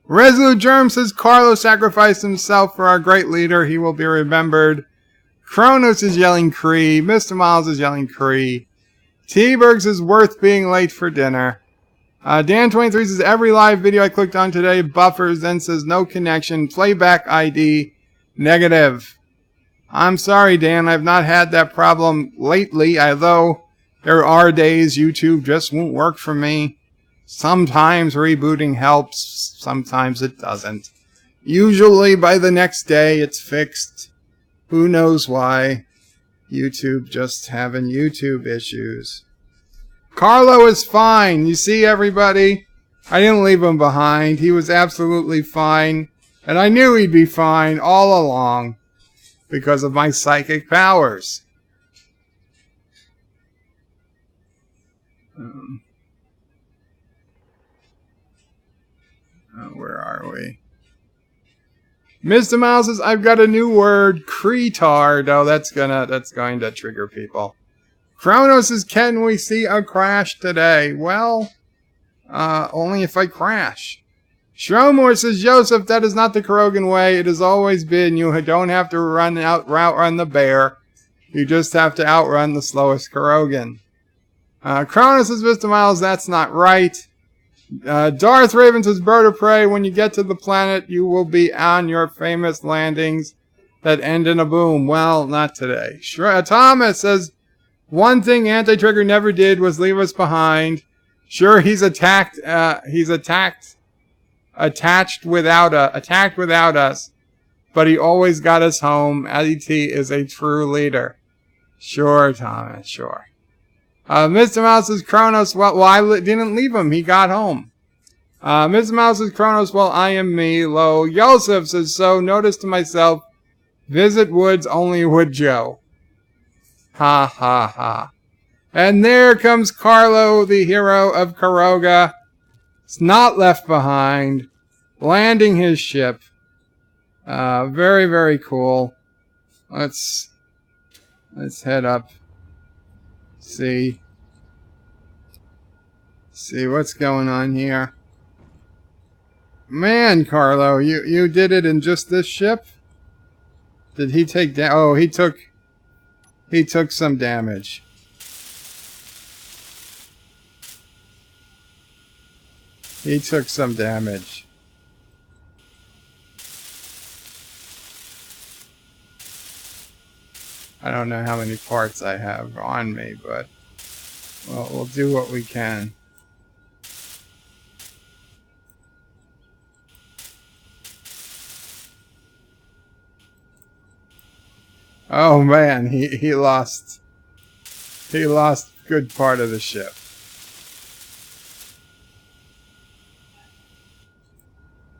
Resolute Germ says Carlo sacrificed himself for our great leader. He will be remembered. Kronos is yelling Cree. Mr. Miles is yelling Cree. T-Bergs is worth being late for dinner. Dan23 says every live video I clicked on today buffers, then says no connection. Playback ID negative. I'm sorry, Dan. I've not had that problem lately, although there are days YouTube just won't work for me. Sometimes rebooting helps, sometimes it doesn't. Usually by the next day it's fixed. Who knows why? YouTube just having YouTube issues. Carlo is fine. You see, everybody? I didn't leave him behind. He was absolutely fine. And I knew he'd be fine all along. Because of my psychic powers. Where are we? Mr. Miles says, I've got a new word, Cretard. Oh, that's going to trigger people. Kronos says, can we see a crash today? Well, only if I crash. Stromore says, Joseph, that is not the Carogan way. It has always been. You don't have to outrun the bear. You just have to outrun the slowest Carogan. Cronus says, Mr. Miles, that's not right. Darth Raven says, Bird of Prey, when you get to the planet, you will be on your famous landings that end in a boom. Well, not today. Thomas says, one thing Anti-Trigger never did was leave us behind. Sure, he's attacked without us, but he always got us home. LET is a true leader. Sure, Thomas, sure. Mr. Mouse says, Kronos, well, I didn't leave him. He got home. Mr. Mouse says, Kronos, well, I am me. Lo, Yosef says, so, notice to myself, visit Woods, only Wood Joe. Ha, ha, ha. And there comes Carlo, the hero of Caroga. It's not left behind. Landing his ship. Very, very cool. Let's head up. See what's going on here. Man, Carlo, you did it in just this ship? Did he take down? Oh, he took some damage. He took some damage. I don't know how many parts I have on me, but Well, we'll do what we can. Oh man, he lost a good part of the ship.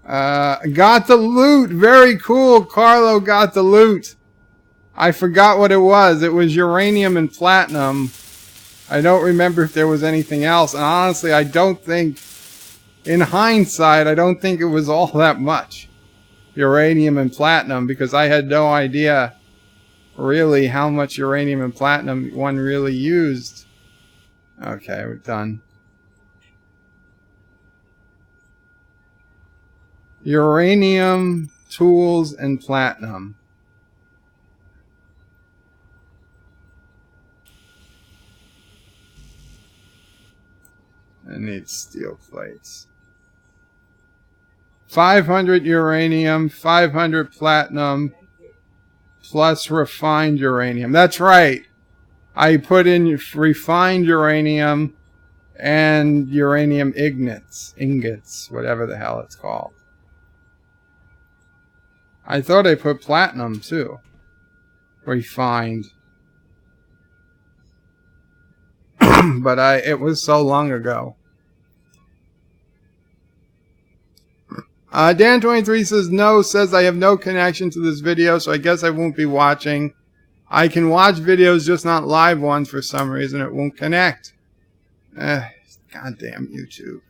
Got the loot. Very cool. Carlo got the loot. I forgot what it was. It was uranium and platinum. I don't remember if there was anything else. And honestly, I don't think, in hindsight, I don't think it was all that much. Uranium and platinum, because I had no idea really how much uranium and platinum one really used. Okay, we're done. Uranium, tools, and platinum. I need steel plates. 500 uranium, 500 platinum, plus refined uranium. That's right. I put in refined uranium and uranium ingots, whatever the hell it's called. I thought I put platinum too. Refined. But it was so long ago. Dan23 says no, says I have no connection to this video, so I guess I won't be watching. I can watch videos, just not live ones for some reason. It won't connect. Goddamn YouTube.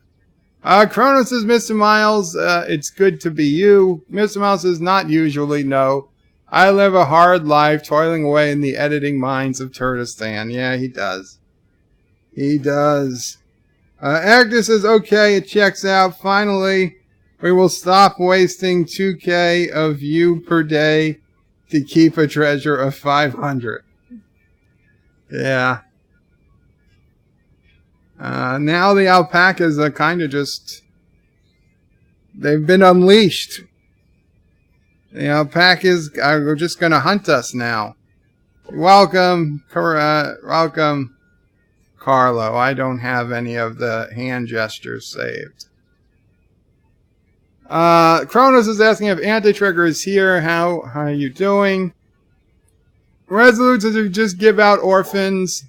Kronos says, Mr. Miles, it's good to be you. Mr. Miles says, not usually, no. I live a hard life, toiling away in the editing mines of Turdistan. Yeah, he does. He does. Agnes says, okay, it checks out. Finally, we will stop wasting 2K of you per day to keep a treasure of 500. Yeah. Now the alpacas are kind of just... they've been unleashed. The alpacas are just going to hunt us now. Welcome. Welcome, Carlo. I don't have any of the hand gestures saved. Kronos is asking if Anti-Trigger is here. How are you doing? Resolute says if just give out orphans.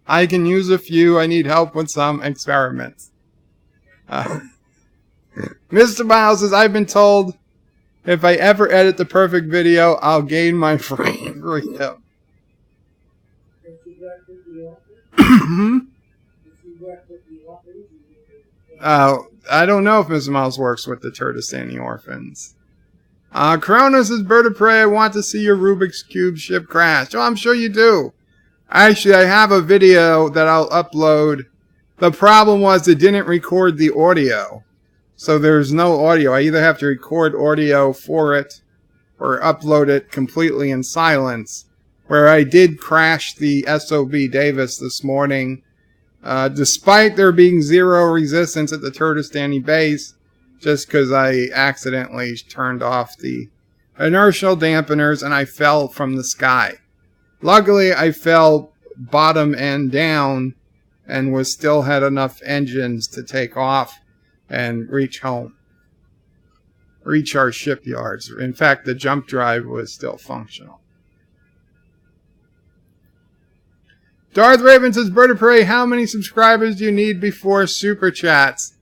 I can use a few. I need help with some experiments. Mr. Miles says, I've been told if I ever edit the perfect video, I'll gain my freedom. I don't know if Mr. Miles works with the Turdistani orphans. Kronos says, Bird of Prey, I want to see your Rubik's Cube ship crash. Oh, I'm sure you do. Actually, I have a video that I'll upload. The problem was it didn't record the audio. So there's no audio. I either have to record audio for it or upload it completely in silence. Where I did crash the SOB Davis this morning. Despite there being zero resistance at the Turdistani base. Just because I accidentally turned off the inertial dampeners and I fell from the sky. Luckily, I fell bottom and down and still had enough engines to take off and reach home. Reach our shipyards. In fact, the jump drive was still functional. Darth Raven says, Bird of Prey, how many subscribers do you need before Super Chats?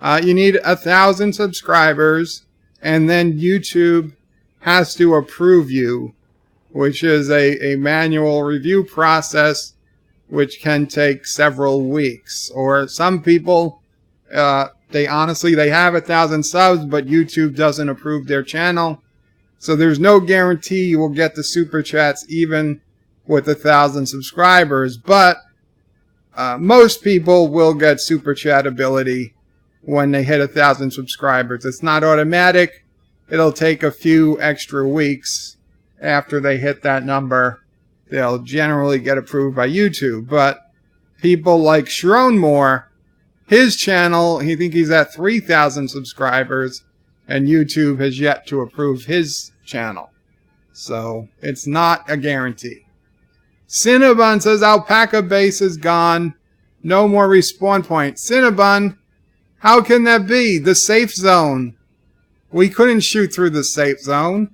You need 1,000 subscribers, and then YouTube has to approve you, which is a manual review process which can take several weeks. Or some people, they have 1,000 subs, but YouTube doesn't approve their channel. So there's no guarantee you will get the Super Chats even with 1,000 subscribers. But most people will get Super Chat ability when they hit 1,000 subscribers. It's not automatic. It'll take a few extra weeks. After they hit that number, they'll generally get approved by YouTube. But people like Shronmore, his channel, I think he's at 3,000 subscribers, and YouTube has yet to approve his channel. So it's not a guarantee. Cinnabon says Alpaca base is gone. No more respawn point. Cinnabon, how can that be? The safe zone. We couldn't shoot through the safe zone.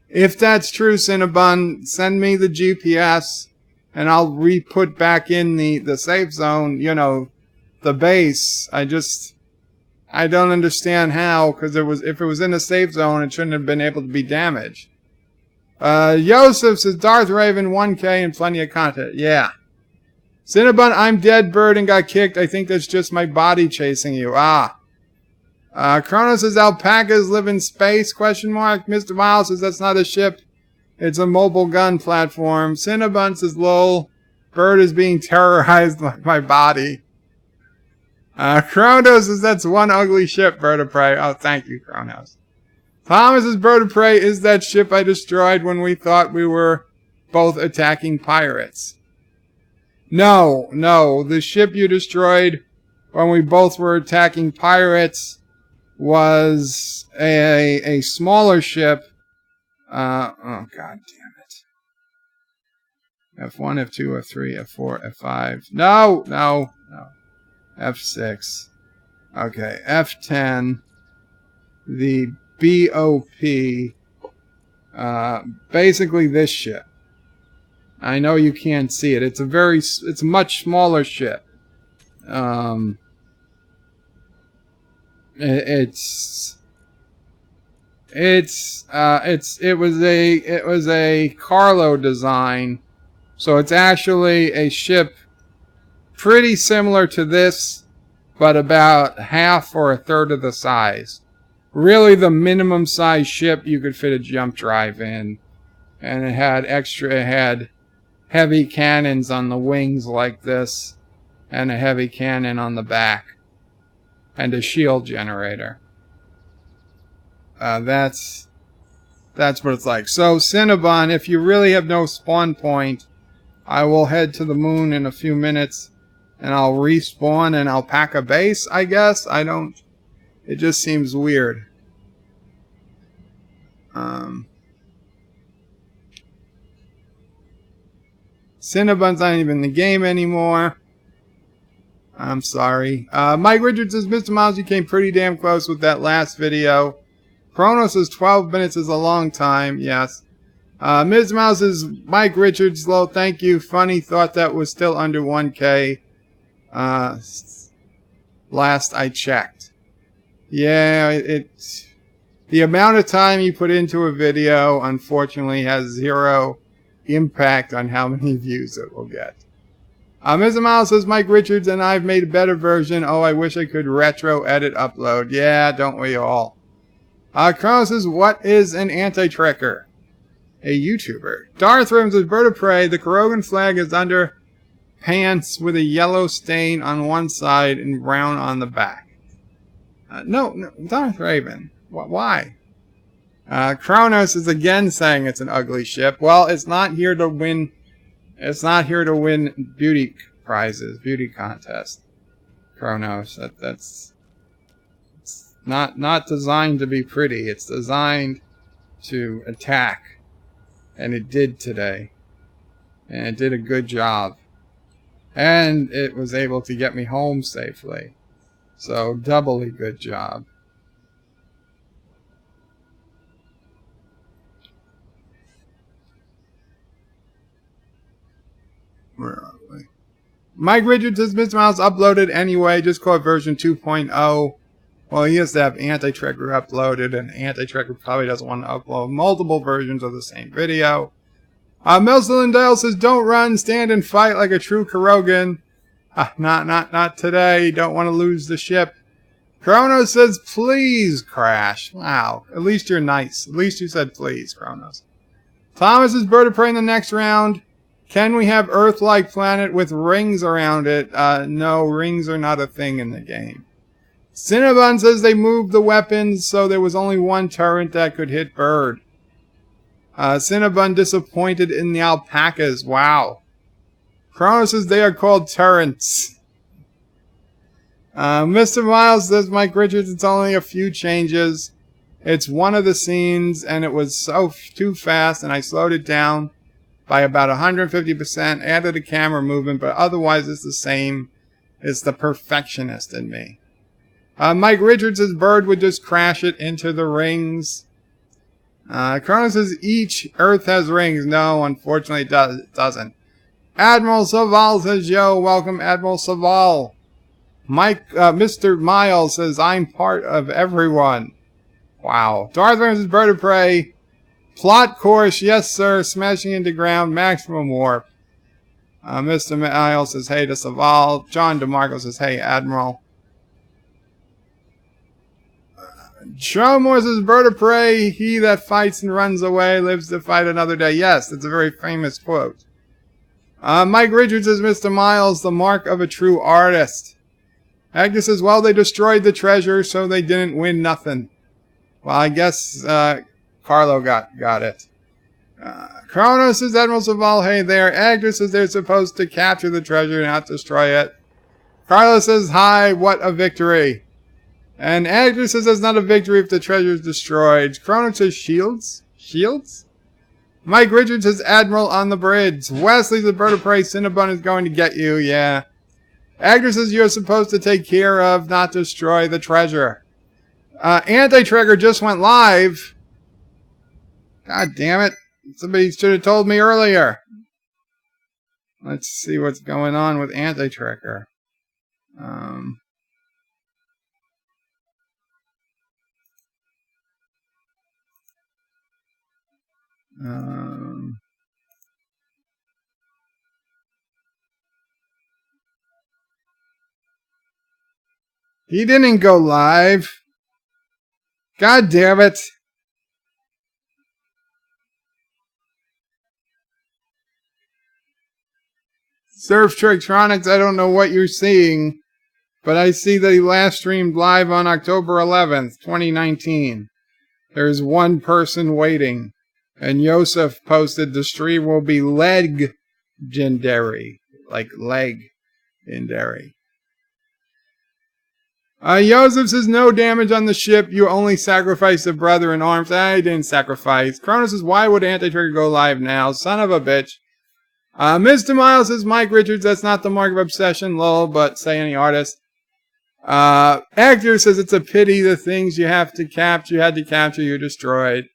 If that's true, Cinnabon, send me the GPS and I'll re-put back in the safe zone, you know, the base. I don't understand how, because if it was in the safe zone, it shouldn't have been able to be damaged. Yosef says Darth Raven 1K and plenty of content. Yeah. Cinnabon, I'm dead bird and got kicked. I think that's just my body chasing you. Ah. Kronos says Alpacas live in space, question mark. Mr. Miles says that's not a ship. It's a mobile gun platform. Cinnabon says lol. Bird is being terrorized by my body. Kronos says that's one ugly ship, Bird of Prey. Oh, thank you, Kronos. Thomas says Bird of Prey is that ship I destroyed when we thought we were both attacking pirates. No, the ship you destroyed when we both were attacking pirates was a smaller ship. Oh, god damn it. F1, F2, F3, F4, F5. No. F6. Okay, F10. The BOP. Basically this ship. I know you can't see it. It's a much smaller ship. It was a Carlo design, so it's actually a ship pretty similar to this, but about half or a third of the size. Really, the minimum size ship you could fit a jump drive in, and it had heavy cannons on the wings like this, and a heavy cannon on the back, and a shield generator. That's what it's like. So, Cinnabon, if you really have no spawn point, I will head to the moon in a few minutes, and I'll respawn an Alpaca base, I guess. It just seems weird. Cinnabon's not even in the game anymore. I'm sorry. Mike Richards says, Mr. Miles, you came pretty damn close with that last video. Chronos says 12 minutes is a long time. Yes. Mr. Miles says, Mike Richards, low, thank you. Funny, thought that was still under 1K. Last I checked. Yeah, the amount of time you put into a video, unfortunately, has zero impact on how many views it will get. Mr. Miles says, Mike Richards and I've made a better version. Oh, I wish I could retro edit upload. Yeah, don't we all? Kronos says, what is an anti-trekker? A YouTuber. Darth Raven says, Bird of Prey, the Carogan flag is under pants with a yellow stain on one side and brown on the back. No, Darth Raven. Why? Kronos is again saying it's an ugly ship. Well, it's not here to win. It's not here to win beauty prizes, beauty contests. Kronos, that's it's not designed to be pretty. It's designed to attack, and it did today, and it did a good job, and it was able to get me home safely. So doubly good job. Where are we? Mike Richards says, Mr. Miles uploaded anyway, just call it version 2.0. Well, he has to have anti-trekker uploaded, and anti-trekker probably doesn't want to upload multiple versions of the same video. Melson Dale says, don't run, stand and fight like a true Carogan. Not today, don't want to lose the ship. Kronos says, please crash. Wow, at least you're nice. At least you said please, Kronos. Thomas is Bird of Prey in the next round. Can we have Earth-like planet with rings around it? No, rings are not a thing in the game. Cinnabon says they moved the weapons so there was only one turret that could hit Bird. Cinnabon disappointed in the Alpacas. Wow. Kronos says they are called turrets. Mr. Miles says, Mike Richards, it's only a few changes. It's one of the scenes, and it was too fast, and I slowed it down. by about 150%. Added a camera movement, but otherwise it's the same. It's the perfectionist in me. Mike Richards' bird would just crash it into the rings. Kronos says each Earth has rings. No, unfortunately it doesn't. Admiral Saval says, yo, welcome Admiral Saval. Mr. Miles says, I'm part of everyone. Wow. Darth Vader says, bird of prey. Plot course, yes sir. Smashing into ground, maximum warp. Mr. Miles says, hey to Saval. John DeMarco says, hey Admiral. Showmore says, bird of prey, he that fights and runs away lives to fight another day. Yes, that's a very famous quote. Mike Richards says, Mr. Miles, the mark of a true artist. Agnes says, well, they destroyed the treasure, so they didn't win nothing. Well, I guess Carlo got it. Kronos says, Admiral Saval, hey there. Agnes says they're supposed to capture the treasure, not destroy it. Carlo says, hi, what a victory. And Agnes says that's not a victory if the treasure is destroyed. Kronos says, shields? Shields? Mike Richards says, Admiral on the bridge. Wesley, the bird of prey, Cinnabon is going to get you, yeah. Agnes says you're supposed to take care of, not destroy the treasure. Anti-Trigger just went live. God damn it. Somebody should have told me earlier. Let's see what's going on with Anti-Trigger. He didn't go live. God damn it. Surf Trictronics, I don't know what you're seeing, but I see that he last streamed live on October 11th, 2019. There's one person waiting. And Yosef posted the stream will be legendary. Like legendary. Yosef says no damage on the ship. You only sacrificed a brother in arms. I didn't sacrifice. Kronos says, why would Anti-Trigger go live now? Son of a bitch. Mr. Miles says, Mike Richards, that's not the mark of obsession, lol, but say any artist. Actor says it's a pity the things you had to capture, you destroyed.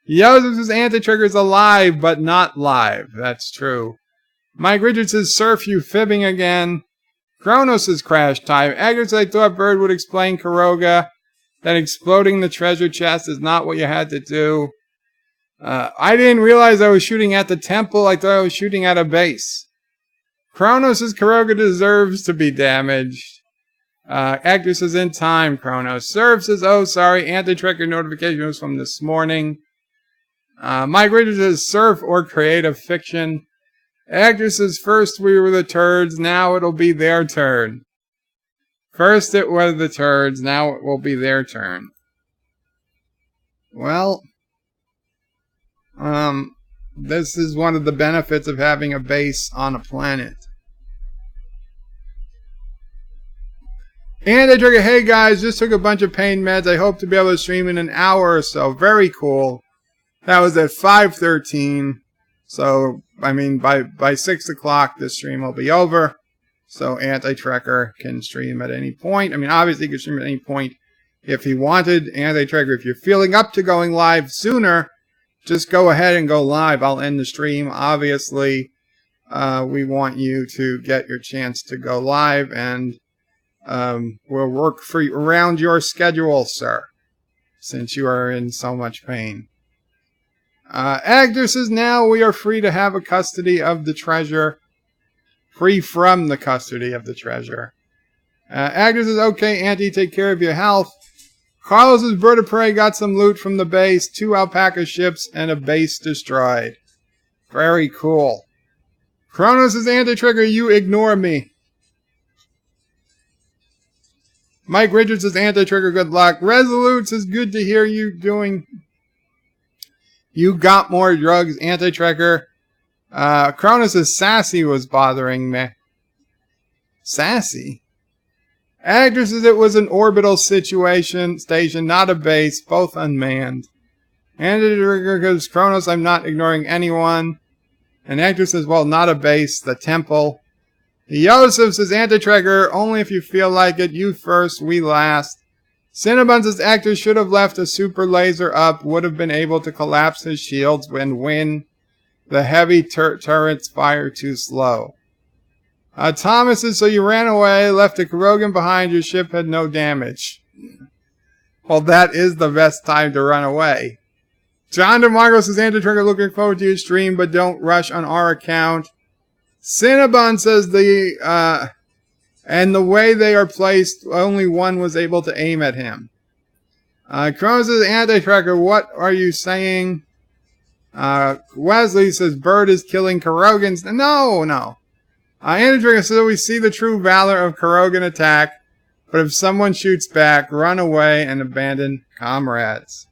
Yosef says Anti-Trigger is alive, but not live. That's true. Mike Richards says, surf, you fibbing again. Kronos says crash time. Agnes, I thought Bird would explain Caroga that exploding the treasure chest is not what you had to do. I didn't realize I was shooting at the temple. I thought I was shooting at a base. Kronos says Caroga deserves to be damaged. Agnes is in time, Kronos. Serve says, oh, sorry, Anti-Trigger notification was from this morning. Mike Richards says, surf or creative fiction. Agnes says, first we were the turds, now it'll be their turn. First it was the turds, now it will be their turn. Well, this is one of the benefits of having a base on a planet. Anti-Trigger, hey guys, just took a bunch of pain meds. I hope to be able to stream in an hour or so. Very cool. That was at 5:13. So, I mean, by 6 o'clock, this stream will be over. So, Anti-Trigger can stream at any point. I mean, obviously, he can stream at any point if he wanted. Anti-Trigger, if you're feeling up to going live sooner, just go ahead and go live. I'll end the stream. Obviously, we want you to get your chance to go live, and we'll work around your schedule, sir, since you are in so much pain. Agner says, now we are free to have a custody of the treasure. Free from the custody of the treasure. Agner says, okay, Auntie, take care of your health. Carlos's bird of prey got some loot from the base, 2 alpaca ships, and a base destroyed. Very cool. Kronos says, Anti-Trigger, you ignore me. Mike Richards says, Anti-Trigger, good luck. Resolute says, good to hear you doing. You got more drugs, Anti-Trigger. Kronos says, Sassy was bothering me. Sassy? Agner says it was an orbital station, not a base, both unmanned. Anti-Trigger goes, Kronos, I'm not ignoring anyone. And Actor says, well, not a base, the temple. Yosef says, Anti-Tracker, only if you feel like it. You first, we last. Cinnabon says, Actor should have left a super laser up. Would have been able to collapse his shields when win. The heavy turrets fire too slow. Thomas says, so you ran away, left a Carogan behind. Your ship had no damage. Well, that is the best time to run away. John DeMarco says, Anti-Tracker, looking forward to your stream, but don't rush on our account. Cinnabon says, and the way they are placed, only one was able to aim at him. Cronos says, Anti-Tracker, what are you saying? Wesley says, Bird is killing Carogans. No. Anti-Tracker says, we see the true valor of Carogan attack, but if someone shoots back, run away and abandon comrades.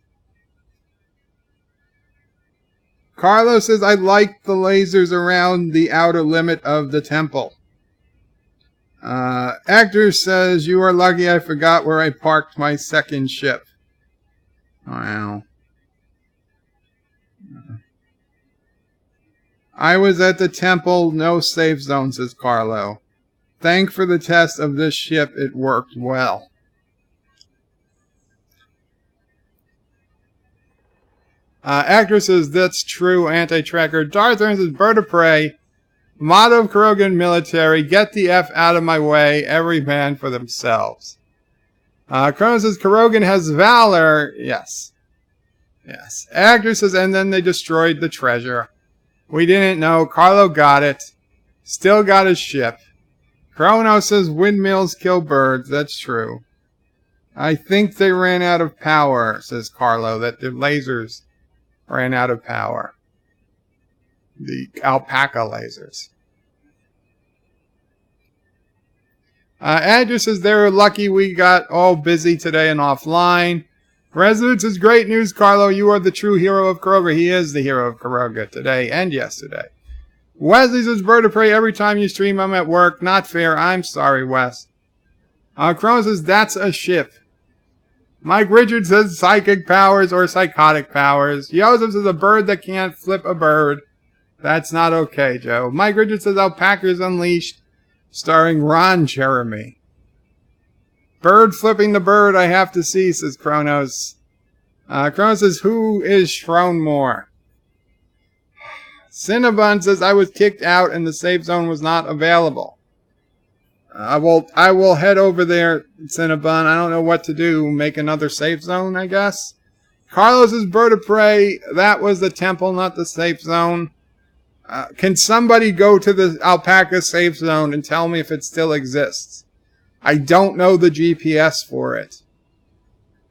Carlos says, I like the lasers around the outer limit of the temple. Actor says, you are lucky I forgot where I parked my second ship. Wow. I was at the temple, no safe zone, says Carlo. Thank for the test of this ship, it worked well. Actor says, that's true, Anti-Tracker. Darth Ern says, Bird of Prey. Motto of Carogan military, get the F out of my way, every man for themselves. Cronos says, Carogan has valor. Yes. Actor says, and then they destroyed the treasure. We didn't know. Carlo got it. Still got his ship. Cronos says, windmills kill birds. That's true. I think they ran out of power, says Carlo, that their lasers ran out of power. The alpaca lasers. Andrew says, they're lucky we got all busy today and offline. Resolute says, great news, Carlo. You are the true hero of Caroga. He is the hero of Caroga today and yesterday. Wesley says, Bird of Prey, every time you stream, I'm at work. Not fair. I'm sorry, Wes. Cronos says, that's a ship. Mike Richards says, psychic powers or psychotic powers. Joseph says, a bird that can't flip a bird. That's not okay, Joe. Mike Richards says, Alpacas Unleashed, starring Ron Jeremy. Bird flipping the bird, I have to see, says Kronos. Kronos says, who is Shronmore? Cinnabon says, I was kicked out and the safe zone was not available. I will head over there, Cinnabon. I don't know what to do. Make another safe zone, I guess. Carlos says, Bird of Prey. That was the temple, not the safe zone. Can somebody go to the alpaca safe zone and tell me if it still exists? I don't know the GPS for it.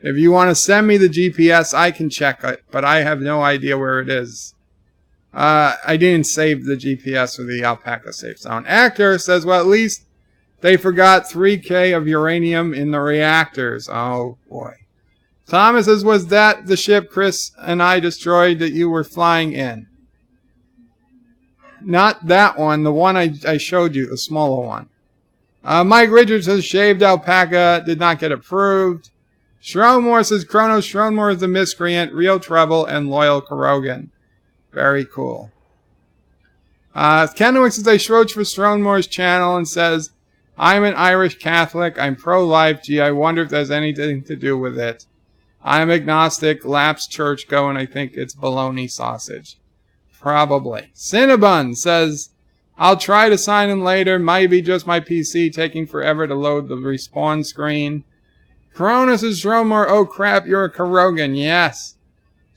If you want to send me the GPS, I can check it, but I have no idea where it is. I didn't save the GPS for the alpaca safe zone. Actor says, well, at least they forgot 3K of uranium in the reactors. Oh, boy. Thomas says, was that the ship Chris and I destroyed that you were flying in? Not that one. The one I showed you, the smaller one. Mike Richards says, shaved alpaca did not get approved. Shronmore says, Kronos, Shronmore is the miscreant, real trouble, and loyal Carogan. Very cool. Kennewick says, I showed for Shronmore's channel and says, I'm an Irish Catholic. I'm pro-life. Gee, I wonder if there's anything to do with it. I'm agnostic, lapsed church going. I think it's bologna sausage. Probably. Cinnabon says, I'll try to sign in later. Might be just my PC taking forever to load the respawn screen. Cronus is Shronmore. Oh crap, you're a Carogan. Yes.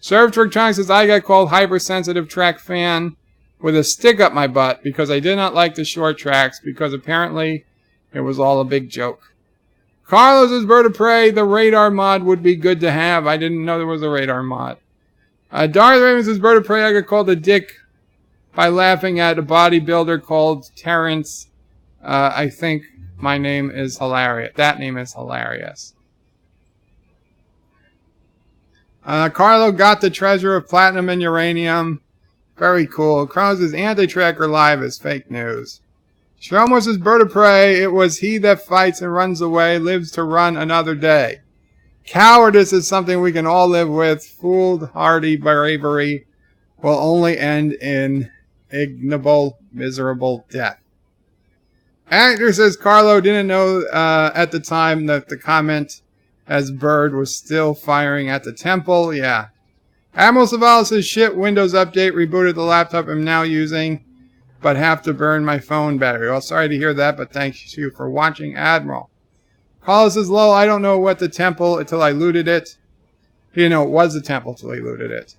Surftrick says, I got called hypersensitive track fan with a stick up my butt because I did not like the short tracks because apparently it was all a big joke. Carlos is Bird of Prey. The radar mod would be good to have. I didn't know there was a radar mod. Darth Ravens is Bird of Prey. I got called a dick by laughing at a bodybuilder called Terrence. I think my name is hilarious. That name is hilarious. Carlo got the treasure of platinum and uranium. Very cool. Kronos' anti-tracker live is fake news. Stromos is Bird of Prey. It was he that fights and runs away, lives to run another day. Cowardice is something we can all live with. Foolhardy bravery will only end in ignoble, miserable death. Actor says Carlo didn't know at the time that the comment as Bird was still firing at the temple. Yeah. Admiral Saval says shit, Windows update, rebooted the laptop I'm now using, but have to burn my phone battery. Well, sorry to hear that, but thank you for watching, Admiral. Carlo says, lol, I don't know what the temple until I looted it. He didn't know it was the temple until he looted it.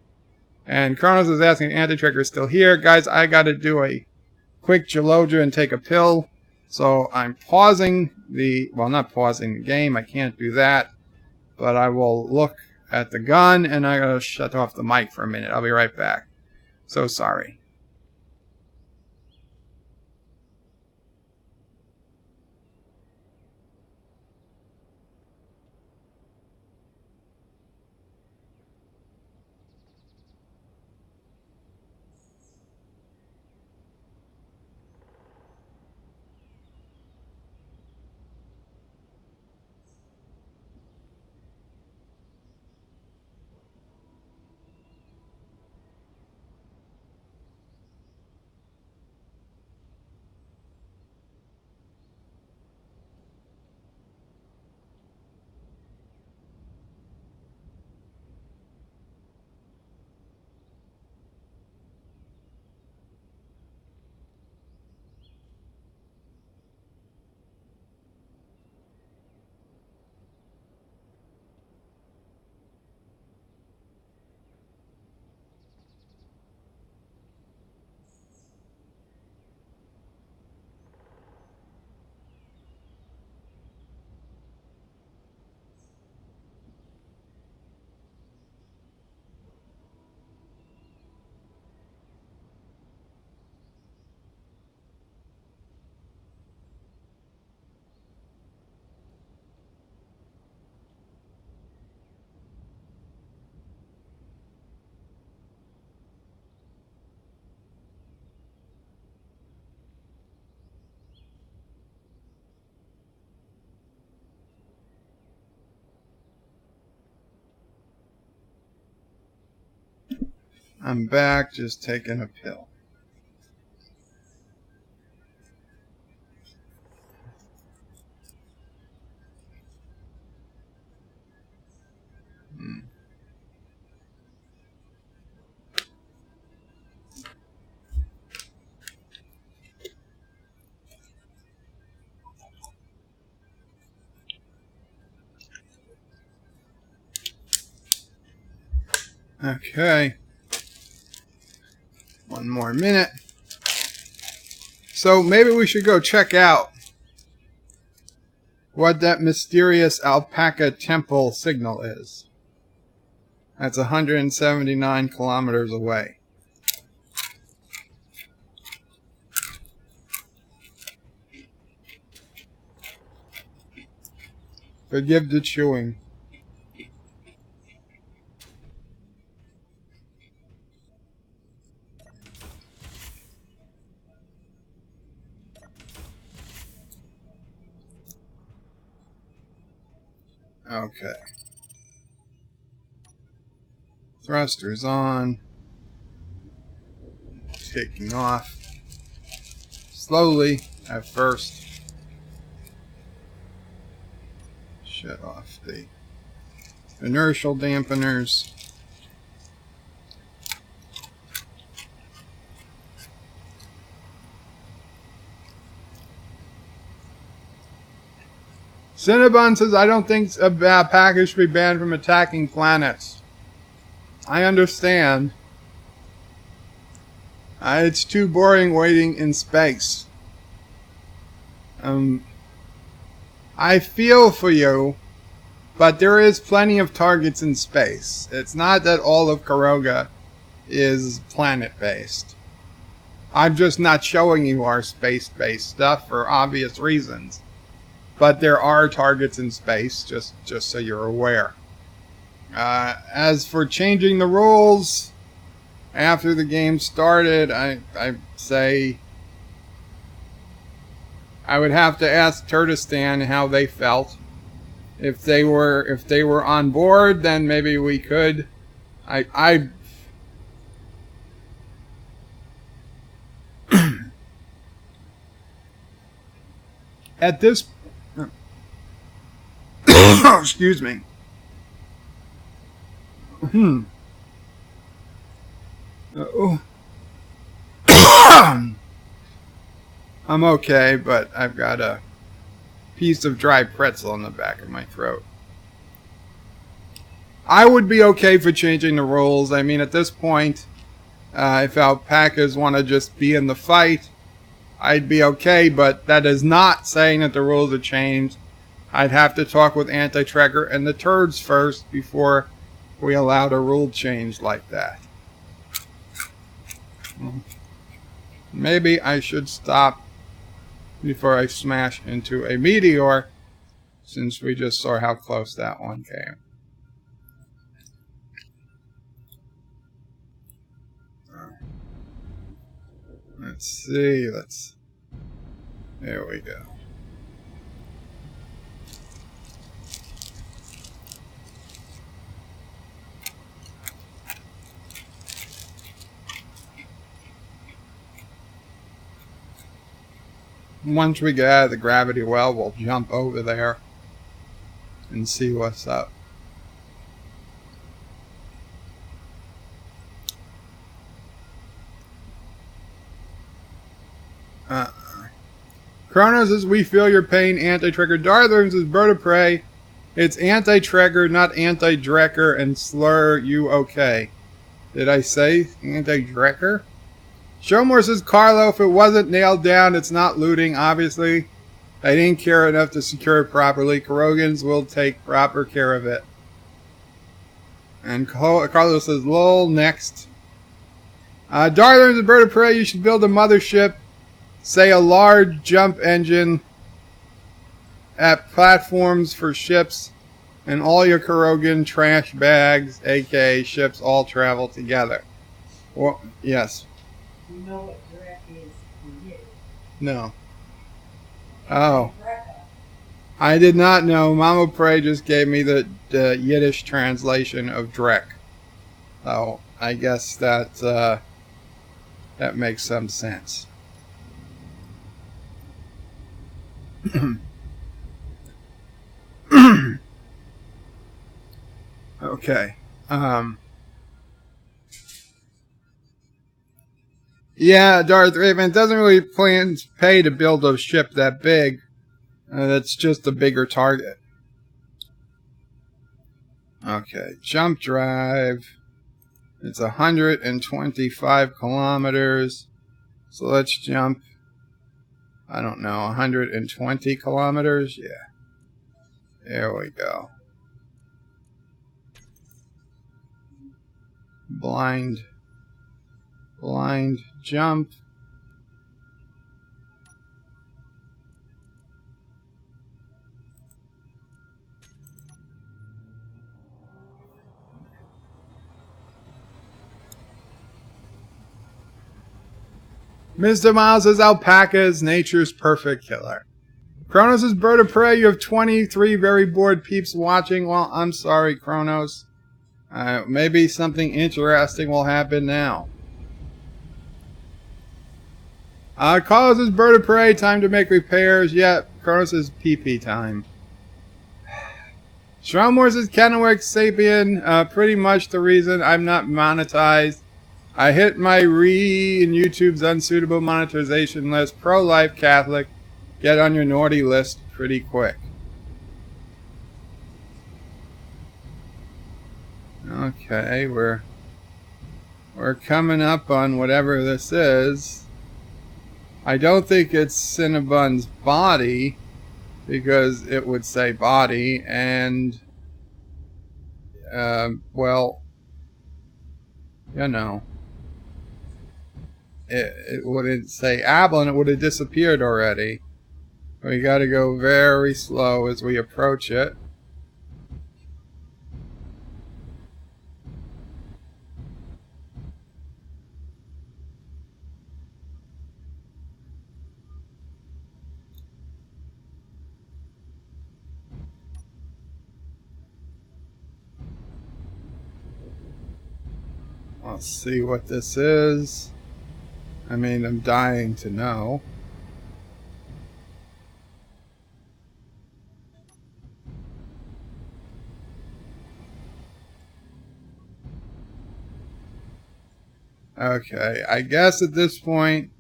And Kronos is asking if Anti-Trigger is still here. Guys, I gotta do a quick Gelogia and take a pill. So I'm pausing the, well, not pausing the game. I can't do that. But I will look at the gun and I gotta shut off the mic for a minute. I'll be right back. So sorry. I'm back, just taking a pill. Okay. One more minute. So maybe we should go check out what that mysterious alpaca temple signal is. That's 179 kilometers away. Forgive the chewing. Okay. Thrusters on. Taking off. Slowly at first. Shut off the inertial dampeners. Cinnabon says, I don't think Alpacas should be banned from attacking planets. I understand. It's too boring waiting in space. I feel for you, but there is plenty of targets in space. It's not that all of Caroga is planet-based. I'm just not showing you our space-based stuff for obvious reasons. But there are targets in space, just so you're aware. As for changing the rules after the game started, I say I would have to ask Turdistan how they felt. If they were on board, then maybe we could. at this... Excuse me. Oh. I'm okay, but I've got a piece of dry pretzel in the back of my throat. I would be okay for changing the rules. I mean, at this point, if Alpacas want to just be in the fight, I'd be okay, but that is not saying that the rules are changed. I'd have to talk with Anti-Tracker and the Turds first before we allowed a rule change like that. Maybe I should stop before I smash into a meteor, since we just saw how close that one came. Let's see, there we go. Once we get out of the gravity well, we'll jump over there and see what's up. Kronos says, we feel your pain, Anti-Trigger. Dartherms is bird of prey. It's Anti-Trigger, not Anti-Drecker, and slur you okay. Did I say Anti-Drecker? Showmore says, Carlo, if it wasn't nailed down, it's not looting, obviously. I didn't care enough to secure it properly. Carogans will take proper care of it. And Carlo says, lol, next. Dartherms is bird of prey. You should build a mothership. Say a large jump engine at platforms for ships, and all your Carogan trash bags, aka ships, all travel together. Well, yes. You know what Drek is for you. No. Oh. I did not know. Mama Prey just gave me the Yiddish translation of Drek. So I guess that that makes some sense. Okay. Yeah, Darth Raven, it doesn't really pay to build a ship that big. That's just a bigger target. Okay, jump drive. It's 125 kilometers. So let's jump, I don't know, 120 kilometers? Yeah. There we go. Blind jump. Mr. Miles says, Alpacas, nature's perfect killer. Kronos is bird of prey. You have 23 very bored peeps watching. Well, I'm sorry, Kronos. Maybe something interesting will happen now. Carlos is bird of prey. Time to make repairs. Yep, Kronos is pee-pee time. Stromwars is Kennewick Sapien. Pretty much the reason I'm not monetized. I hit my in YouTube's unsuitable monetization list. Pro-life Catholic. Get on your naughty list pretty quick. Okay, we're coming up on whatever this is. I don't think it's Cinnabon's body, because it would say body, and well, you know, it wouldn't say Ablin, it would have disappeared already. We got to go very slow as we approach it. Let's see what this is. I mean, I'm dying to know. Okay, I guess at this point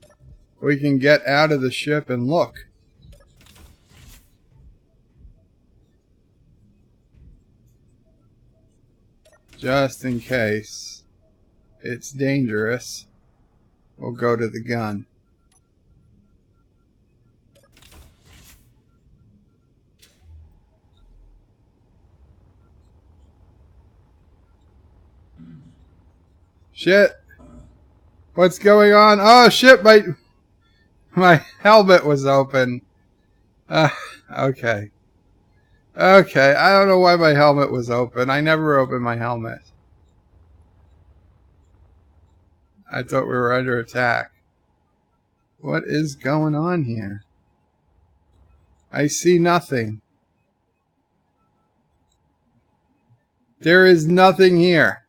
we can get out of the ship and look. Just in case it's dangerous, we'll go to the gun. Shit! What's going on? Oh shit! My helmet was open. Okay. Okay, I don't know why my helmet was open. I never opened my helmet. I thought we were under attack. What is going on here? I see nothing. There is nothing here.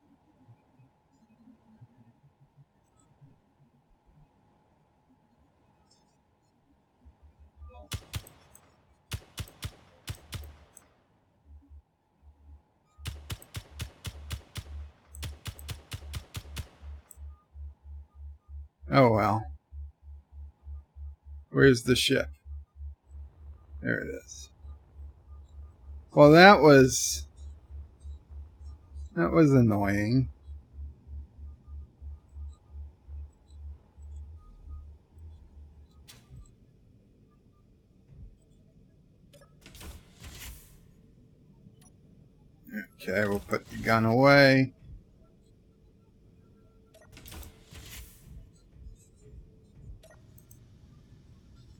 Oh well. Where's the ship? There it is. Well, that was annoying. Okay, we'll put the gun away.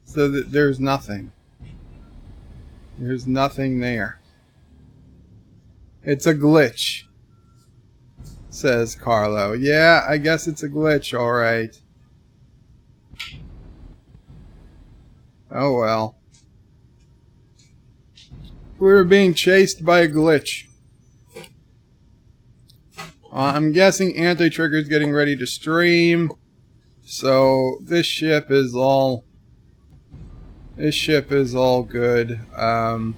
So that there's nothing. There's nothing there. It's a glitch, says Carlo. Yeah, I guess it's a glitch, alright. Oh well. We were being chased by a glitch. I'm guessing Anti-Trigger's getting ready to stream. So this ship is all good. Well,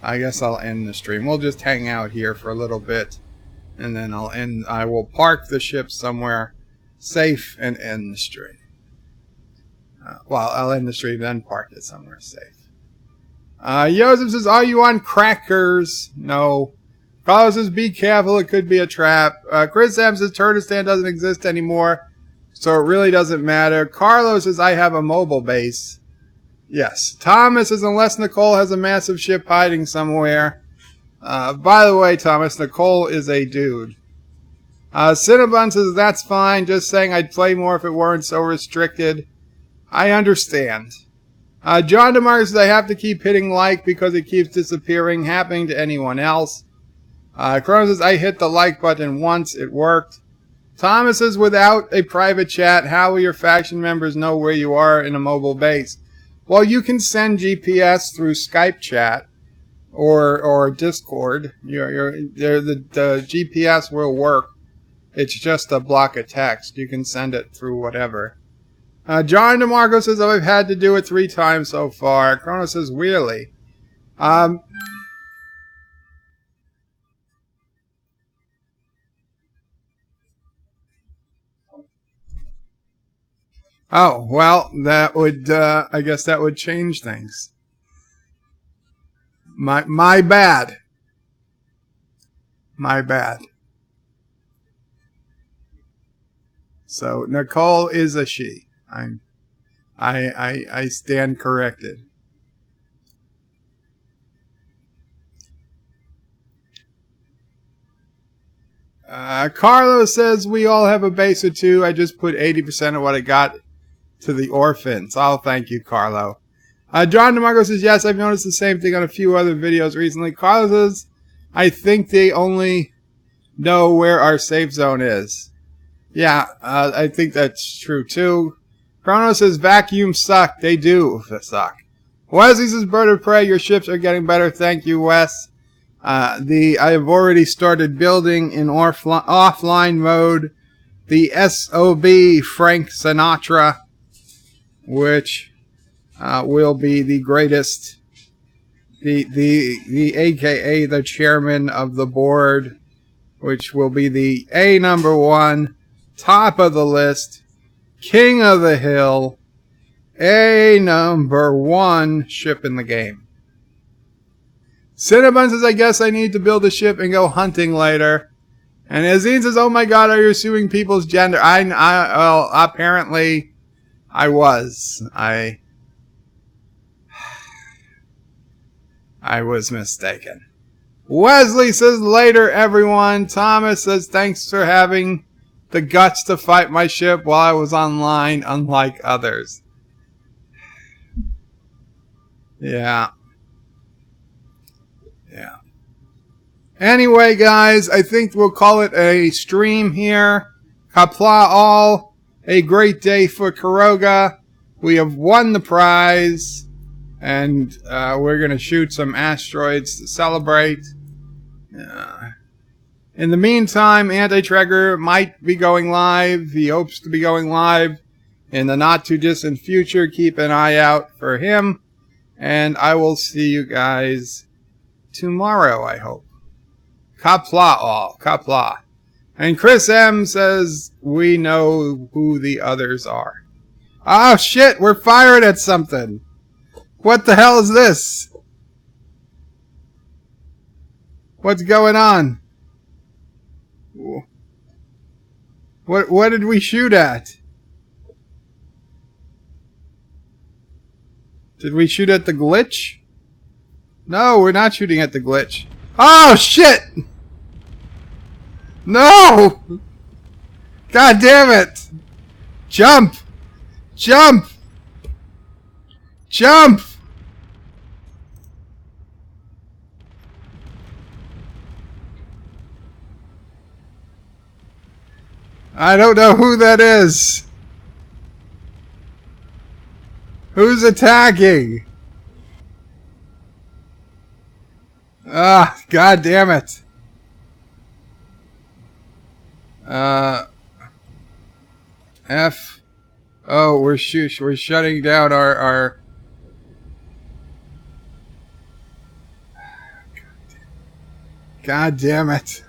I guess I'll end the stream. We'll just hang out here for a little bit, and then I will park the ship somewhere safe and end the stream. Well, I'll end the stream, then park it somewhere safe. Joseph says, are you on crackers? No. Carlos says, be careful, it could be a trap. Chris Sam says, Turdistan doesn't exist anymore, so it really doesn't matter. Carlos says, I have a mobile base. Yes. Thomas says, unless Nicole has a massive ship hiding somewhere. By the way, Thomas, Nicole is a dude. Cinnabon says, that's fine, just saying I'd play more if it weren't so restricted. I understand. John DeMar says, I have to keep hitting like because it keeps disappearing, happening to anyone else. Chrono says, I hit the like button once, it worked. Thomas says, without a private chat, how will your faction members know where you are in a mobile base? Well, you can send GPS through Skype chat or Discord. The GPS will work. It's just a block of text. You can send it through whatever. John DeMarco says, oh, I've had to do it 3 times so far. Chrono says, really? Oh, well, that would, I guess that would change things. My bad. My bad. So, Nicole is a she. I stand corrected. Carlos says we all have a base or 2. I just put 80% of what I got to the orphans. Oh, thank you, Carlo. John DeMarco says, yes, I've noticed the same thing on a few other videos recently. Carlo says, I think they only know where our safe zone is. Yeah, I think that's true, too. Chrono says, vacuums suck. They do suck. Wesley says, bird of prey, your ships are getting better. Thank you, Wes. I have already started building in offline mode the SOB Frank Sinatra, which will be the greatest the AKA the chairman of the board, which will be the A number 1, top of the list, king of the hill, A number 1 ship in the game. Cinnabon says, I guess I need to build a ship and go hunting later. And Azine says, oh my god, are you assuming people's gender? Well, apparently I was. I was mistaken. Wesley says, later everyone. Thomas says, thanks for having the guts to fight my ship while I was online, unlike others. Yeah. Yeah. Anyway, guys, I think we'll call it a stream here. Qapla all. A great day for Caroga. We have won the prize. And we're going to shoot some asteroids to celebrate. In the meantime, Anti-Tracker might be going live. He hopes to be going live in the not-too-distant future. Keep an eye out for him. And I will see you guys tomorrow, I hope. Qapla all. Qapla. And Chris M says, we know who the others are. Oh, shit! We're fired at something! What the hell is this? What's going on? What did we shoot at? Did we shoot at the glitch? No, we're not shooting at the glitch. Oh, shit! No! God damn it! Jump! Jump! Jump! I don't know who that is. Who's attacking? Ah, god damn it. F. Oh, we're shutting down our God damn it.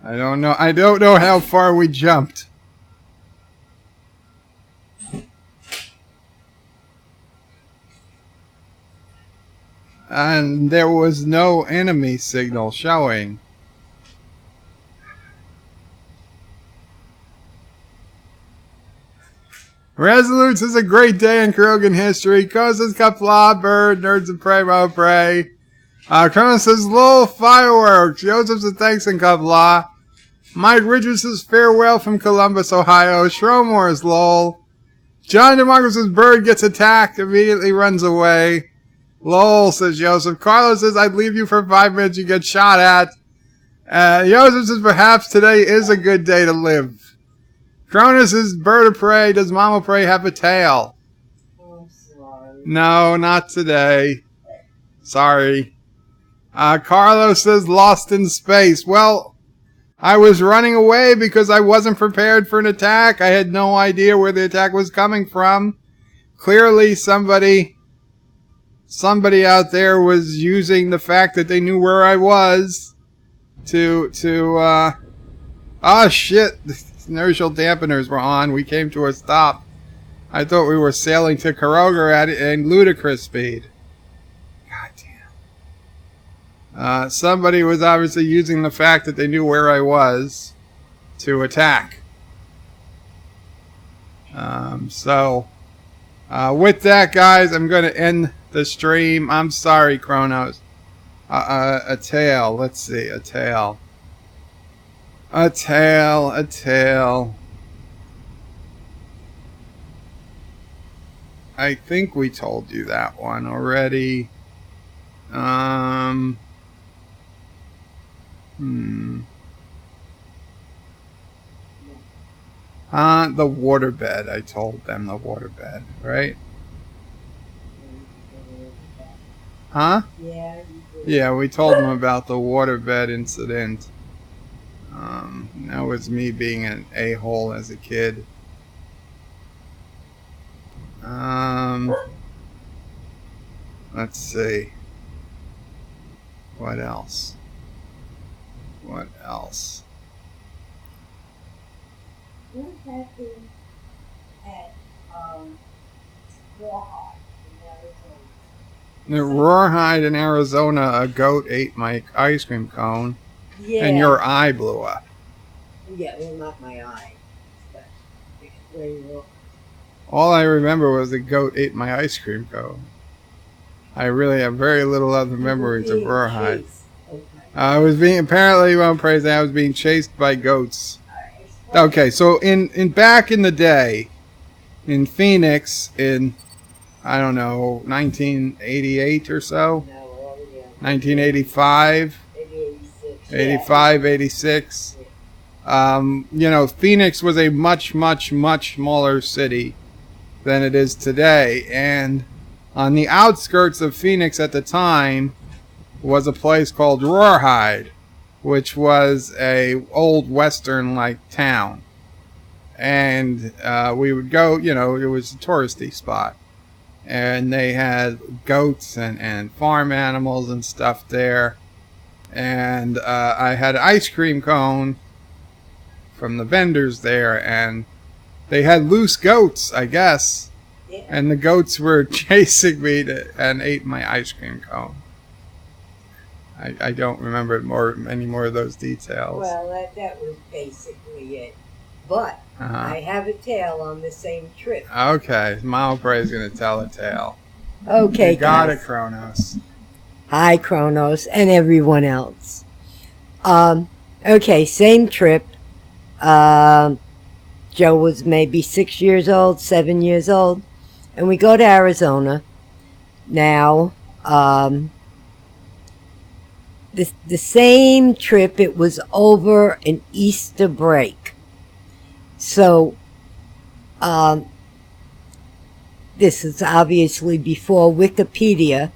I don't know. I don't know how far we jumped. And there was no enemy signal showing. Resolutes is a great day in Carogan history. Causes Qapla, Bird, Nerds and Primo Prey. Cronus says, lol, fireworks. Joseph says, thanks in Qapla. Mike Richards says, farewell from Columbus, Ohio. Shromore lol. John DeMarco says, Bird gets attacked, immediately runs away. Lol, says Joseph. Carlos says, I'd leave you for 5 minutes, you get shot at. Joseph says, perhaps today is a good day to live. Cronus says, bird of prey, does Mama Prey have a tail? Oh, sorry. No, not today. Sorry. Carlos says, lost in space. Well, I was running away because I wasn't prepared for an attack. I had no idea where the attack was coming from. Clearly, somebody out there was using the fact that they knew where I was to oh shit, the inertial dampeners were on. We came to a stop. I thought we were sailing to Carogan at ludicrous speed. God damn. Somebody was obviously using the fact that they knew where I was to attack. With that, guys, I'm going to end the stream. I'm sorry, Kronos. A tail. Let's see. A tail. A tail. A tail. I think we told you that one already. The waterbed. I told them the waterbed, right? Huh? Yeah, you did. Yeah, we told him about the waterbed incident. That was me being an a-hole as a kid. Let's see. What else? What else? What happened at Rawhide in Arizona? In Rawhide in Arizona, a goat ate my ice cream cone, Yeah. and your eye blew up. Yeah, well, not my eye. But where you look. All I remember was the goat ate my ice cream cone. I really have very little other memories of Rawhide. Okay. I was being apparently one praise I was being chased by goats. Okay, so in back in the day, in Phoenix, in I don't know 1988 or so, No, yeah. 1985, 86. 85, 86. Phoenix was a much, much, much smaller city than it is today, and on the outskirts of Phoenix at the time was a place called Rawhide, which was a old western-like town. And we would go, it was a touristy spot. And they had goats and farm animals and stuff there. And I had an ice cream cone from the vendors there, and they had loose goats, I guess. Yeah. And the goats were chasing me and ate my ice cream cone. I don't remember any more of those details. Well, that was basically it. But I have a tale on the same trip. Okay, Milepray's going to tell a tale. Okay, You got guys. it, Kronos. Hi, Kronos, and everyone else. Okay, same trip. Joe was maybe 6 years old, 7 years old. And we go to Arizona. Now, the same trip, it was over an Easter break. So, this is obviously before Wikipedia.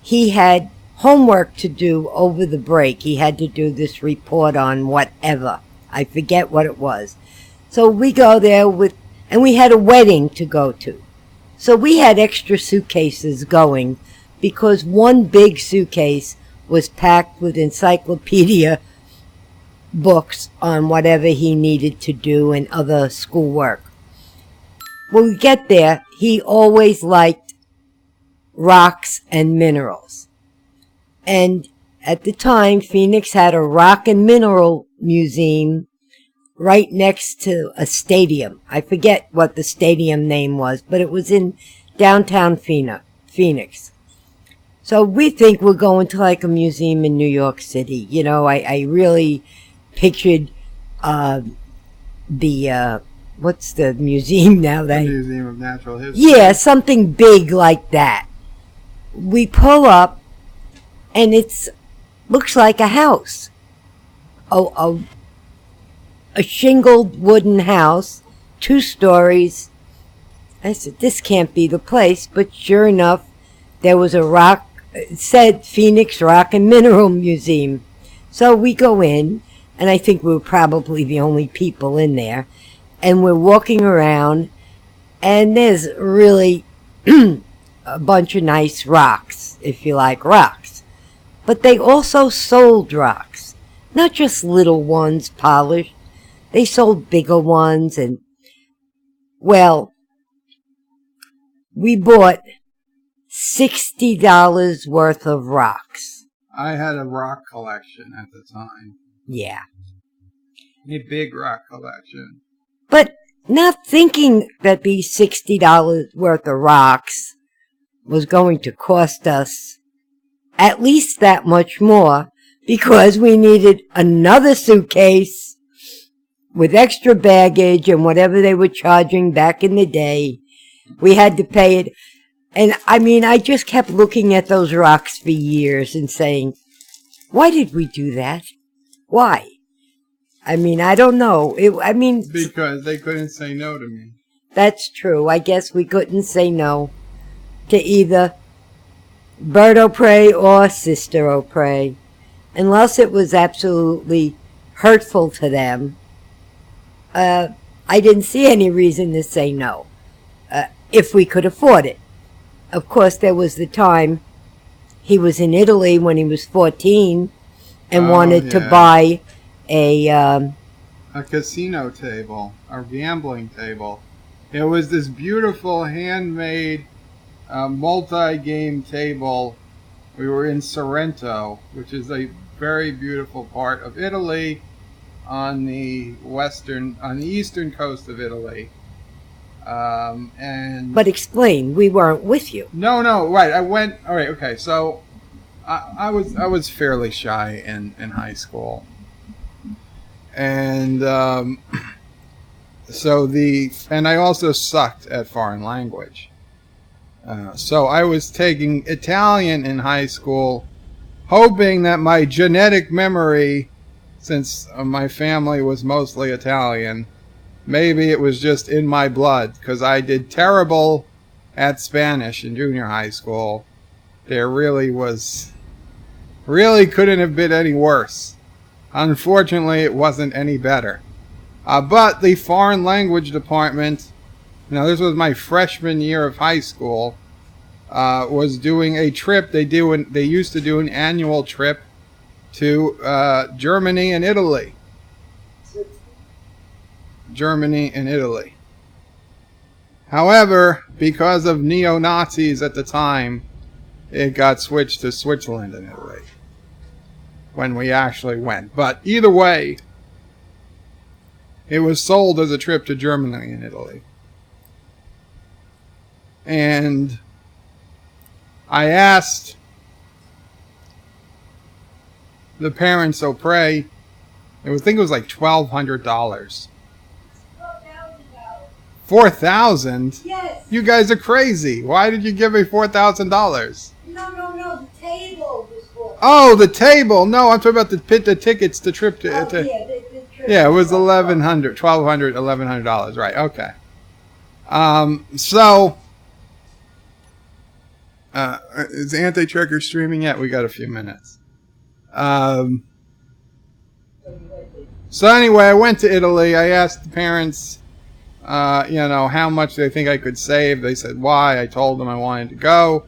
He had homework to do over the break. He had to do this report on whatever. I forget what it was. So we go there and we had a wedding to go to. So we had extra suitcases going because one big suitcase was packed with encyclopedia books on whatever he needed to do and other schoolwork. When we get there, he always liked rocks and minerals. And at the time, Phoenix had a rock and mineral museum right next to a stadium. I forget what the stadium name was, but it was in downtown Phoenix. So we think we're going to like a museum in New York City. You know, I really pictured what's the museum now? The Museum of Natural History. Yeah, something big like that. We pull up, and looks like a house. A shingled wooden house, 2 stories. I said, this can't be the place, but sure enough, there was it said Phoenix Rock and Mineral Museum. So we go in, and I think we were probably the only people in there, and we're walking around, and there's really a bunch of nice rocks, if you like rocks. But they also sold rocks, not just little ones polished. They sold bigger ones, and, well, we bought $60 worth of rocks. I had a rock collection at the time. Yeah. A big rock collection. But not thinking that these $60 worth of rocks was going to cost us at least that much more, because we needed another suitcase with extra baggage and whatever they were charging back in the day. We had to pay it. And I mean, I just kept looking at those rocks for years and saying, why did we do that? Why? I mean, I don't know. Because they couldn't say no to me. That's true. I guess we couldn't say no to either Bird o' prey or sister o' prey, unless it was absolutely hurtful to them, I didn't see any reason to say no, if we could afford it. Of course, there was the time he was in Italy when he was 14 and wanted to buy a casino table, or gambling table. It was this beautiful handmade multi-game table. We were in Sorrento, which is a very beautiful part of Italy on the eastern coast of Italy. But explain, we weren't with you. No, right. I went. All right, okay. So I was fairly shy in high school, and and I also sucked at foreign language. So I was taking Italian in high school, hoping that my genetic memory, since my family was mostly Italian, maybe it was just in my blood, because I did terrible at Spanish in junior high school. There really couldn't have been any worse. Unfortunately, it wasn't any better. But the foreign language department, this was my freshman year of high school, was doing a trip. They used to do an annual trip to Germany and Italy. However, because of neo-Nazis at the time, it got switched to Switzerland and Italy when we actually went. But either way, it was sold as a trip to Germany and Italy. And I asked the parents au près, I think it was like $1,200. $4,000? Yes. You guys are crazy. Why did you give me $4,000? No. The table was for. Oh, the table. No, I'm talking about the tickets, the trip to. The trip. Yeah, it was $1,1100, right? Okay. So, is Anti-Trekker streaming yet? We got a few minutes. So anyway, I went to Italy. I asked the parents, how much they think I could save. They said why. I told them I wanted to go,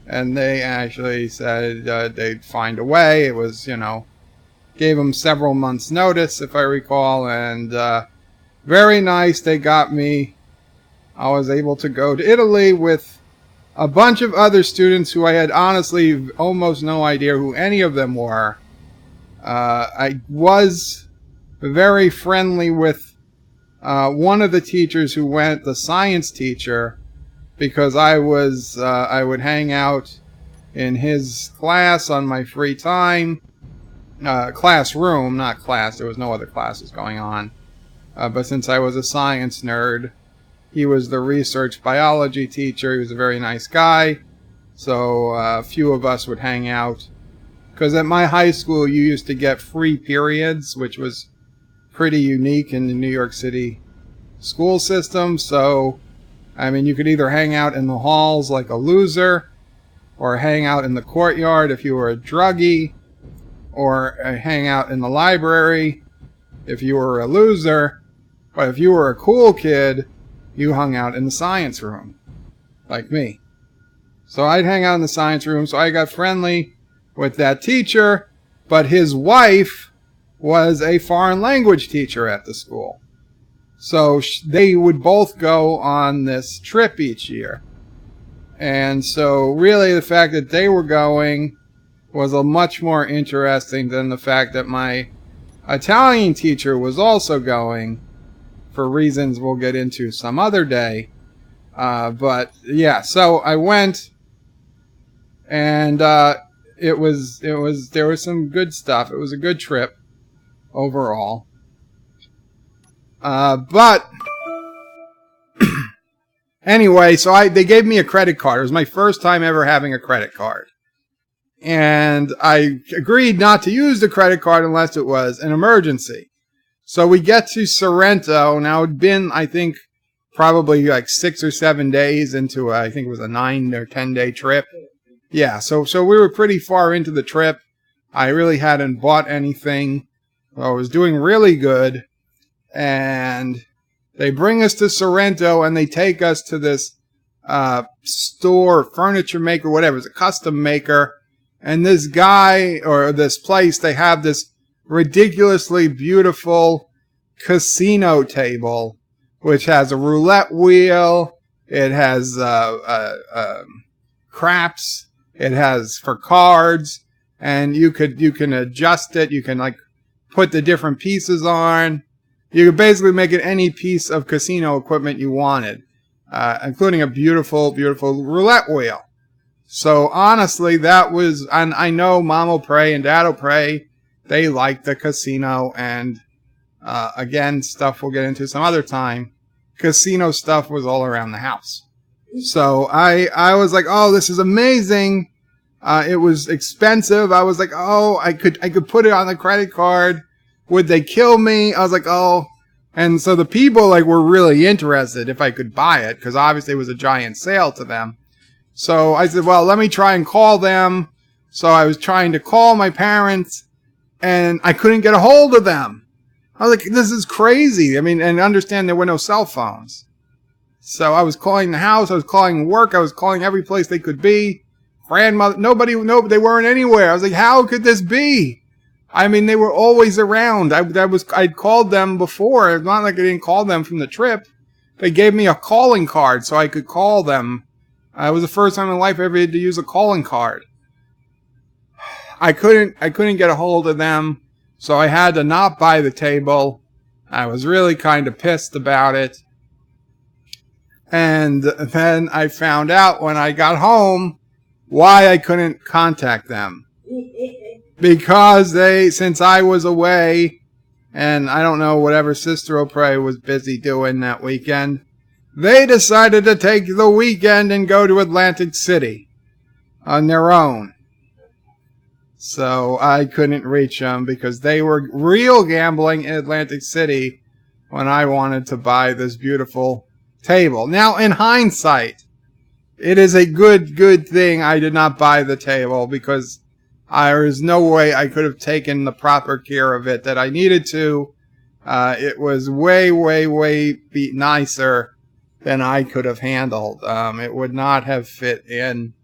and they actually said they'd find a way. It was, gave them several months' notice, if I recall, and very nice. They got me. I was able to go to Italy with a bunch of other students who I had honestly almost no idea who any of them were. I was very friendly with one of the teachers who went, the science teacher, because I would hang out in his class on my free time. Classroom, not class. There was no other classes going on. But since I was a science nerd, he was the research biology teacher. He was a very nice guy. So a few of us would hang out. Because at my high school, you used to get free periods, which was pretty unique in the New York City school system. So, you could either hang out in the halls like a loser, or hang out in the courtyard if you were a druggie, or hang out in the library if you were a loser. But if you were a cool kid, you hung out in the science room, like me. So I'd hang out in the science room, so I got friendly with that teacher, but his wife was a foreign language teacher at the school. So they would both go on this trip each year. And so really the fact that they were going was a much more interesting than the fact that my Italian teacher was also going, for reasons we'll get into some other day. But yeah, so I went, and there was some good stuff. It was a good trip overall. But anyway, so they gave me a credit card. It was my first time ever having a credit card. And I agreed not to use the credit card unless it was an emergency. So we get to Sorrento. Now it'd been, I think, probably like 6 or 7 days into I think it was a 9 or 10 day trip. yeah, so we were pretty far into the trip. I really hadn't bought anything. I was doing really good. And they bring us to Sorrento, and they take us to this store, furniture maker, whatever. It's a custom maker. And this guy, or this place, they have this ridiculously beautiful casino table, which has a roulette wheel. It has craps. It has for cards, and you can adjust it. You can like put the different pieces on. You could basically make it any piece of casino equipment you wanted, including a beautiful, beautiful roulette wheel. So honestly, that was, and I know Mom will pray and Dad will pray. They like the casino, and again, stuff we'll get into some other time. Casino stuff was all around the house. So I was like, oh, this is amazing. It was expensive. I was like, oh, I could put it on the credit card. Would they kill me? I was like, oh. And so the people like were really interested if I could buy it, because obviously it was a giant sale to them. So I said, well, let me try and call them. So I was trying to call my parents, and I couldn't get a hold of them. I was like, this is crazy. I mean, and understand there were no cell phones. So I was calling the house. I was calling work. I was calling every place they could be. Grandmother, nobody, they weren't anywhere. I was like, how could this be? I mean, they were always around. I'd called them before. It's not like I didn't call them from the trip. They gave me a calling card so I could call them. It was the first time in life I ever had to use a calling card. I couldn't get a hold of them, so I had to not buy the table. I was really kind of pissed about it. And then I found out when I got home why I couldn't contact them. Because since I was away, and I don't know, whatever Sister O'Prey was busy doing that weekend, they decided to take the weekend and go to Atlantic City on their own. So I couldn't reach them because they were real gambling in Atlantic City when I wanted to buy this beautiful table. Now, in hindsight, it is a good thing I did not buy the table, because there is no way I could have taken the proper care of it that I needed to. It was way nicer than I could have handled. It would not have fit in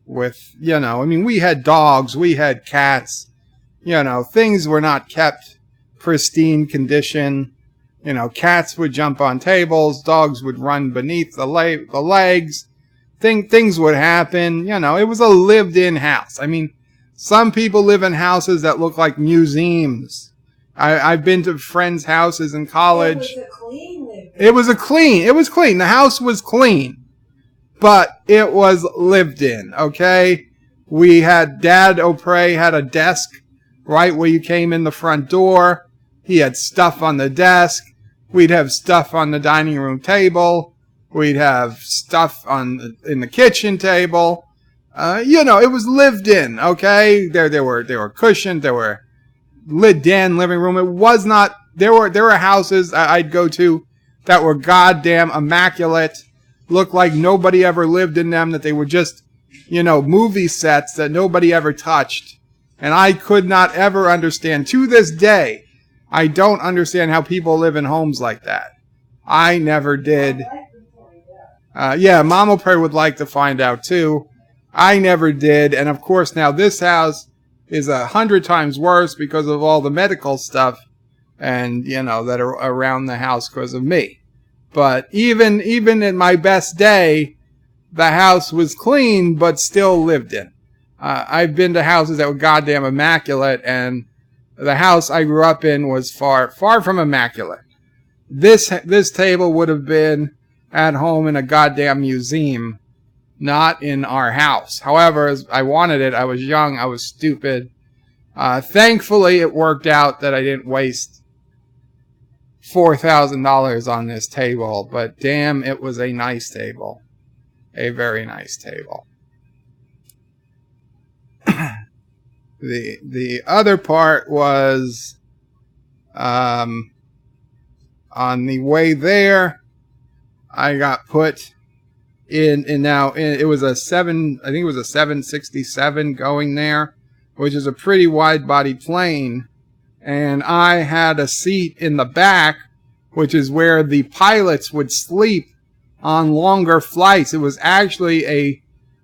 with, I mean, we had dogs, we had cats, things were not kept pristine condition. Cats would jump on tables, dogs would run beneath the legs. Things would happen. It was a lived-in house. I mean, some people live in houses that look like museums. I've been to friends' houses in college. It was clean. The house was clean, but it was lived in. Okay, Dad O'Prey had a desk right where you came in the front door. He had stuff on the desk. We'd have stuff on the dining room table. We'd have stuff in the kitchen table. It was lived in, okay? There were cushions, there were living room. It was not, there were houses I'd go to that were goddamn immaculate, looked like nobody ever lived in them, that they were just, movie sets that nobody ever touched. And I could not ever understand, to this day, I don't understand how people live in homes like that. I never did. Mom O'Prey would like to find out too. I never did. And of course now this house is 100 times worse because of all the medical stuff and, that are around the house because of me. But even in my best day, the house was clean, but still lived in. I've been to houses that were goddamn immaculate, and the house I grew up in was far from immaculate. This table would have been at home in a goddamn museum, not in our house. However, as I wanted it, I was young, I was stupid. Thankfully, it worked out that I didn't waste $4,000 on this table, but damn, it was a nice table. A very nice table. The other part was, on the way there, I got put it was a 767 going there, which is a pretty wide-bodied plane. And I had a seat in the back, which is where the pilots would sleep on longer flights. It was actually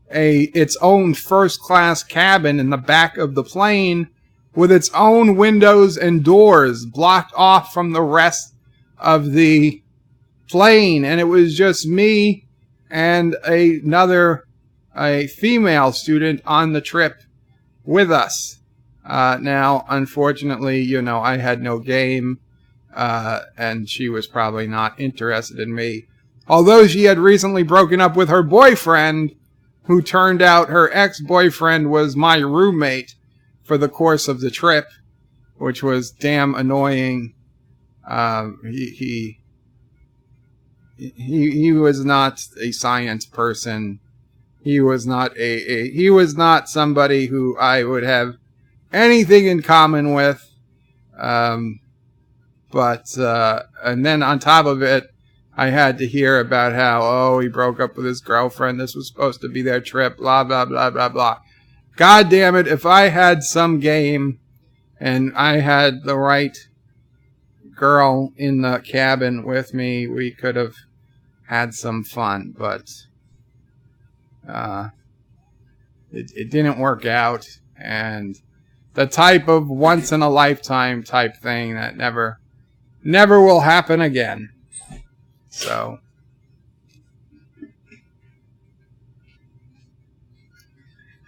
its own first-class cabin in the back of the plane with its own windows and doors blocked off from the rest of the plane. And it was just me and a female student on the trip with us. Now, unfortunately, I had no game, and she was probably not interested in me. Although she had recently broken up with her boyfriend, who turned out her ex-boyfriend was my roommate for the course of the trip, which was damn annoying. He was not a science person. He was not he was not somebody who I would have anything in common with. And then on top of it, I had to hear about how, he broke up with his girlfriend. This was supposed to be their trip, blah, blah, blah, blah, blah. God damn it, if I had some game and I had the right girl in the cabin with me, we could have had some fun, but it didn't work out. And the type of once-in-a-lifetime type thing that never will happen again. So,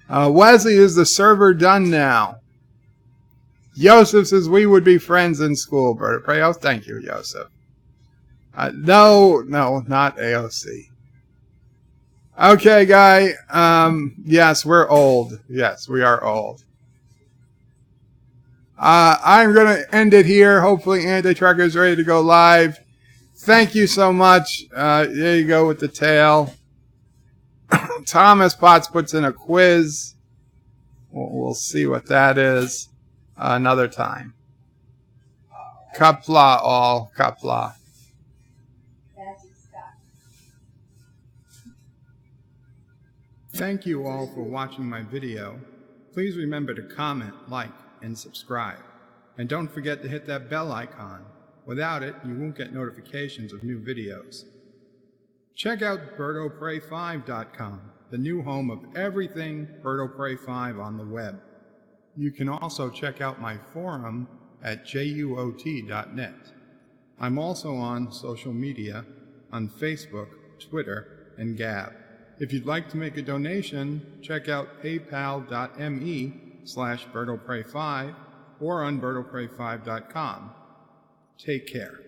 Wesley, is the server done now? Joseph says we would be friends in school, Berta Prayos. Thank you, Joseph. No, not AOC. Okay, guy. Yes, we're old. Yes, we are old. I'm going to end it here. Hopefully Anti-Trucker is ready to go live. Thank you so much. There you go with the tail. Thomas Potts puts in a quiz. We'll see what that is another time. Qapla all. Qapla. Thank you all for watching my video. Please remember to comment, like, and subscribe. And don't forget to hit that bell icon. Without it, you won't get notifications of new videos. Check out BirdoPrey5.com, the new home of everything BirdoPrey5 on the web. You can also check out my forum at juot.net. I'm also on social media on Facebook, Twitter, and Gab. If you'd like to make a donation, check out paypal.me/BirdoPrey5 or on BirdoPrey5.com. Take care.